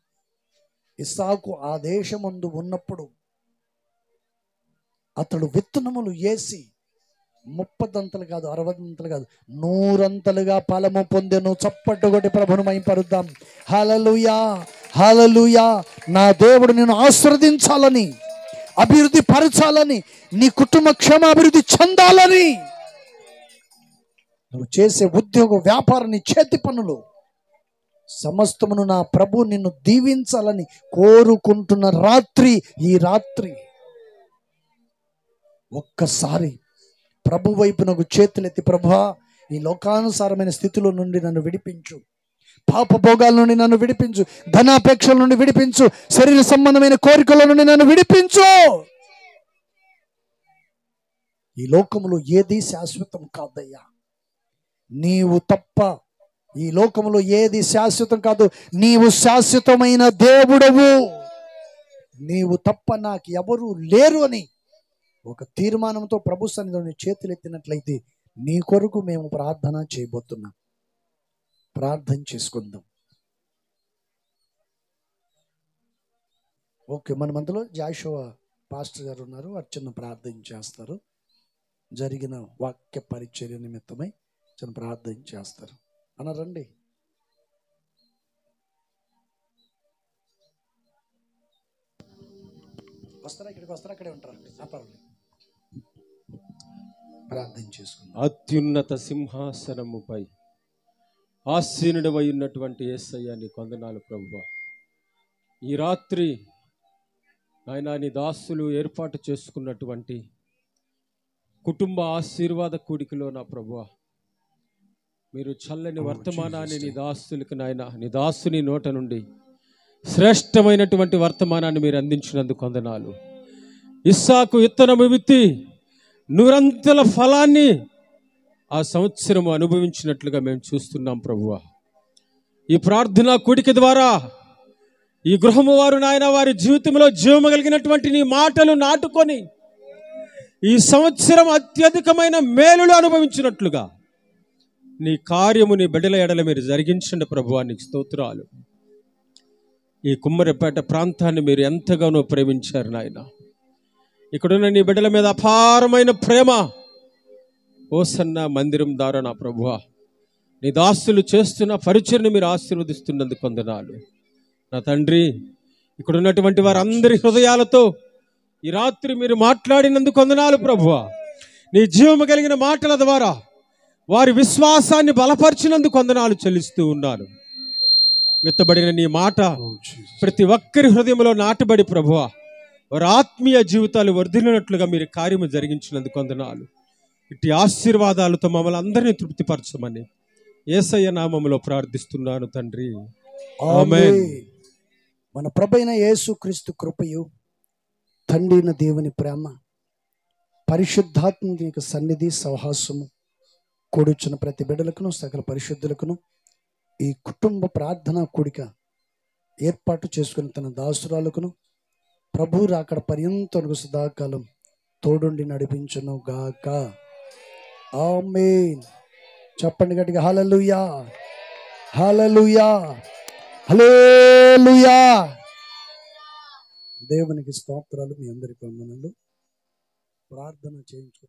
ఇస్సాకు ఆ దేశమందు ఉన్నప్పుడు అతడు విత్తనములు వేసి 30 కాదు, 60 కాదు, 100 ఫలము పొందెను. చప్పట్లు కొట్టి ప్రభువును మహిమపరుద్దాం. హల్లెలూయా, హల్లెలూయా. నా దేవుడు నిన్ను ఆశీర్వదించాలని, అభివృద్ధి పరచాలని, నీ కుటుంబ క్షేమాభివృద్ధి చెందాలని, నువ్వు చేసే ఉద్యోగ, వ్యాపారం, నీ చేతి పనులు సమస్తమును నా ప్రభు నిన్ను దీవించాలని కోరుకుంటున్న రాత్రి ఈ రాత్రి ఒక్కసారి ప్రభు వైపునకు చేతులెత్తి, ప్రభువా ఈ లోకానుసారమైన స్థితిలో నుండి నన్ను విడిపించు, పాప భోగాల నుండి నన్ను విడిపించు, ధనాపేక్షల నుండి విడిపించు, శరీర సంబంధమైన కోరికల నుండి నన్ను విడిపించు. ఈ లోకములో ఏది శాశ్వతం కాదయ్యా, నీవు తప్ప ఈ లోకములో ఏది శాశ్వతం కాదు. నీవు శాశ్వతమైన దేవుడవు, నీవు తప్ప నాకు ఎవరు లేరు అని ఒక తీర్మానంతో ప్రభు సన్నిధిలో చేతులెత్తినట్లయితే నీ కొరకు మేము ప్రార్థన చేయబోతున్నాం. ప్రార్థన చేసుకుందాం. ఓకే, మన మధ్యలో జాషువా పాస్టర్ గారు ఉన్నారు, చిన్న ప్రార్థన చేస్తారు. జరిగిన వాక్య పరిచర్య నిమిత్తమై చిన్న ప్రార్థన చేస్తారు. అన్నారండి. వస్తారా? ఇక్కడికి వస్తారా? అక్కడే ఉంటారా? ప్రార్థన చేసుకుందాం. అత్యున్నత సింహాసనముపై ఆసీనుడవై ఉన్నటువంటి యేసయ్య నీ వందనాలు ప్రభువా. ఈ రాత్రి నాయనా నీ దాసులు ఏర్పాటు చేసుకున్నటువంటి కుటుంబ ఆశీర్వాద కూడికలో నా ప్రభువా, మీరు చల్లని వర్తమానాన్ని నీ దాసులకు నాయన, నీ దాసుని నోట నుండి శ్రేష్టమైనటువంటి వర్తమానాన్ని మీరు అందించినందుకు వందనాలు. ఇస్సాకు విత్తనము విత్తి 100 ఫలాన్ని ఆ సంవత్సరము అనుభవించినట్లుగా మేము చూస్తున్నాం ప్రభువా. ఈ ప్రార్థన కూడిక ద్వారా ఈ గృహము వారు నాయన వారి జీవితంలో జీవము కలిగినటువంటి నీ మాటలు నాటుకొని ఈ సంవత్సరం అత్యధికమైన మేలులు అనుభవించినట్లుగా నీ కార్యము నీ బిడ్డల ఎడల మీరు జరిగించండి ప్రభువా. నీకు స్తోత్రాలు. ఈ కుమ్మరిపేట ప్రాంతాన్ని మీరు ఎంతగానో ప్రేమించారు నాయన. ఇక్కడున్న నీ బిడ్డల మీద అపారమైన ప్రేమ హోసన్న మందిరం ద్వారా నా ప్రభువా నీ దాసులు చేస్తున్న పరిచర్ని మీరు ఆశీర్వదిస్తున్నందుకు వందనాలు. నా తండ్రి, ఇక్కడ ఉన్నటువంటి వారందరి హృదయాలతో ఈ రాత్రి మీరు మాట్లాడినందుకు వందనాలు ప్రభువా. నీ జీవము కలిగిన మాటల ద్వారా వారి విశ్వాసాన్ని బలపరిచినందుకు వందనాలు చెల్లిస్తూ ఉన్నాను. విత్తబడిన నీ మాట ప్రతి ఒక్కరి హృదయంలో నాటబడి ప్రభువా వారి ఆత్మీయ జీవితాలు వర్ధిల్లినట్లుగా మీరు కార్యము జరిగించినందుకు వందనాలు. ఇట్టి ఆశీర్వాదాలతో మమ్మల్ని అందరినీ తృప్తిపరచమని యేసయ్య నామములో ప్రార్థిస్తున్నాను తండ్రి, ఆమేన్. మన ప్రభువైన యేసుక్రీస్తు కృపయు, తండ్రి అయిన దేవుని ప్రేమ, పరిశుద్ధాత్మ యొక్క సన్నిధి సహవాసము కూడుచున్న ప్రతి బిడ్డలకును సకల పరిశుద్ధులకును ఈ కుటుంబ ప్రార్థన కూడిక ఏర్పాటు చేసుకుని తన దాసురాలకును ప్రభు రాకడ పర్యంతరకు సదాకాలం తోడుండి నడిపించును గాక. ఆమేన్. చెప్పండి గట్టిగా, హల్లెలూయా, హల్లెలూయా, హల్లెలూయా. దేవునికి స్తోత్రాలు. మీ అందరికీ వందనాలు. ప్రార్థన చేయించుకో.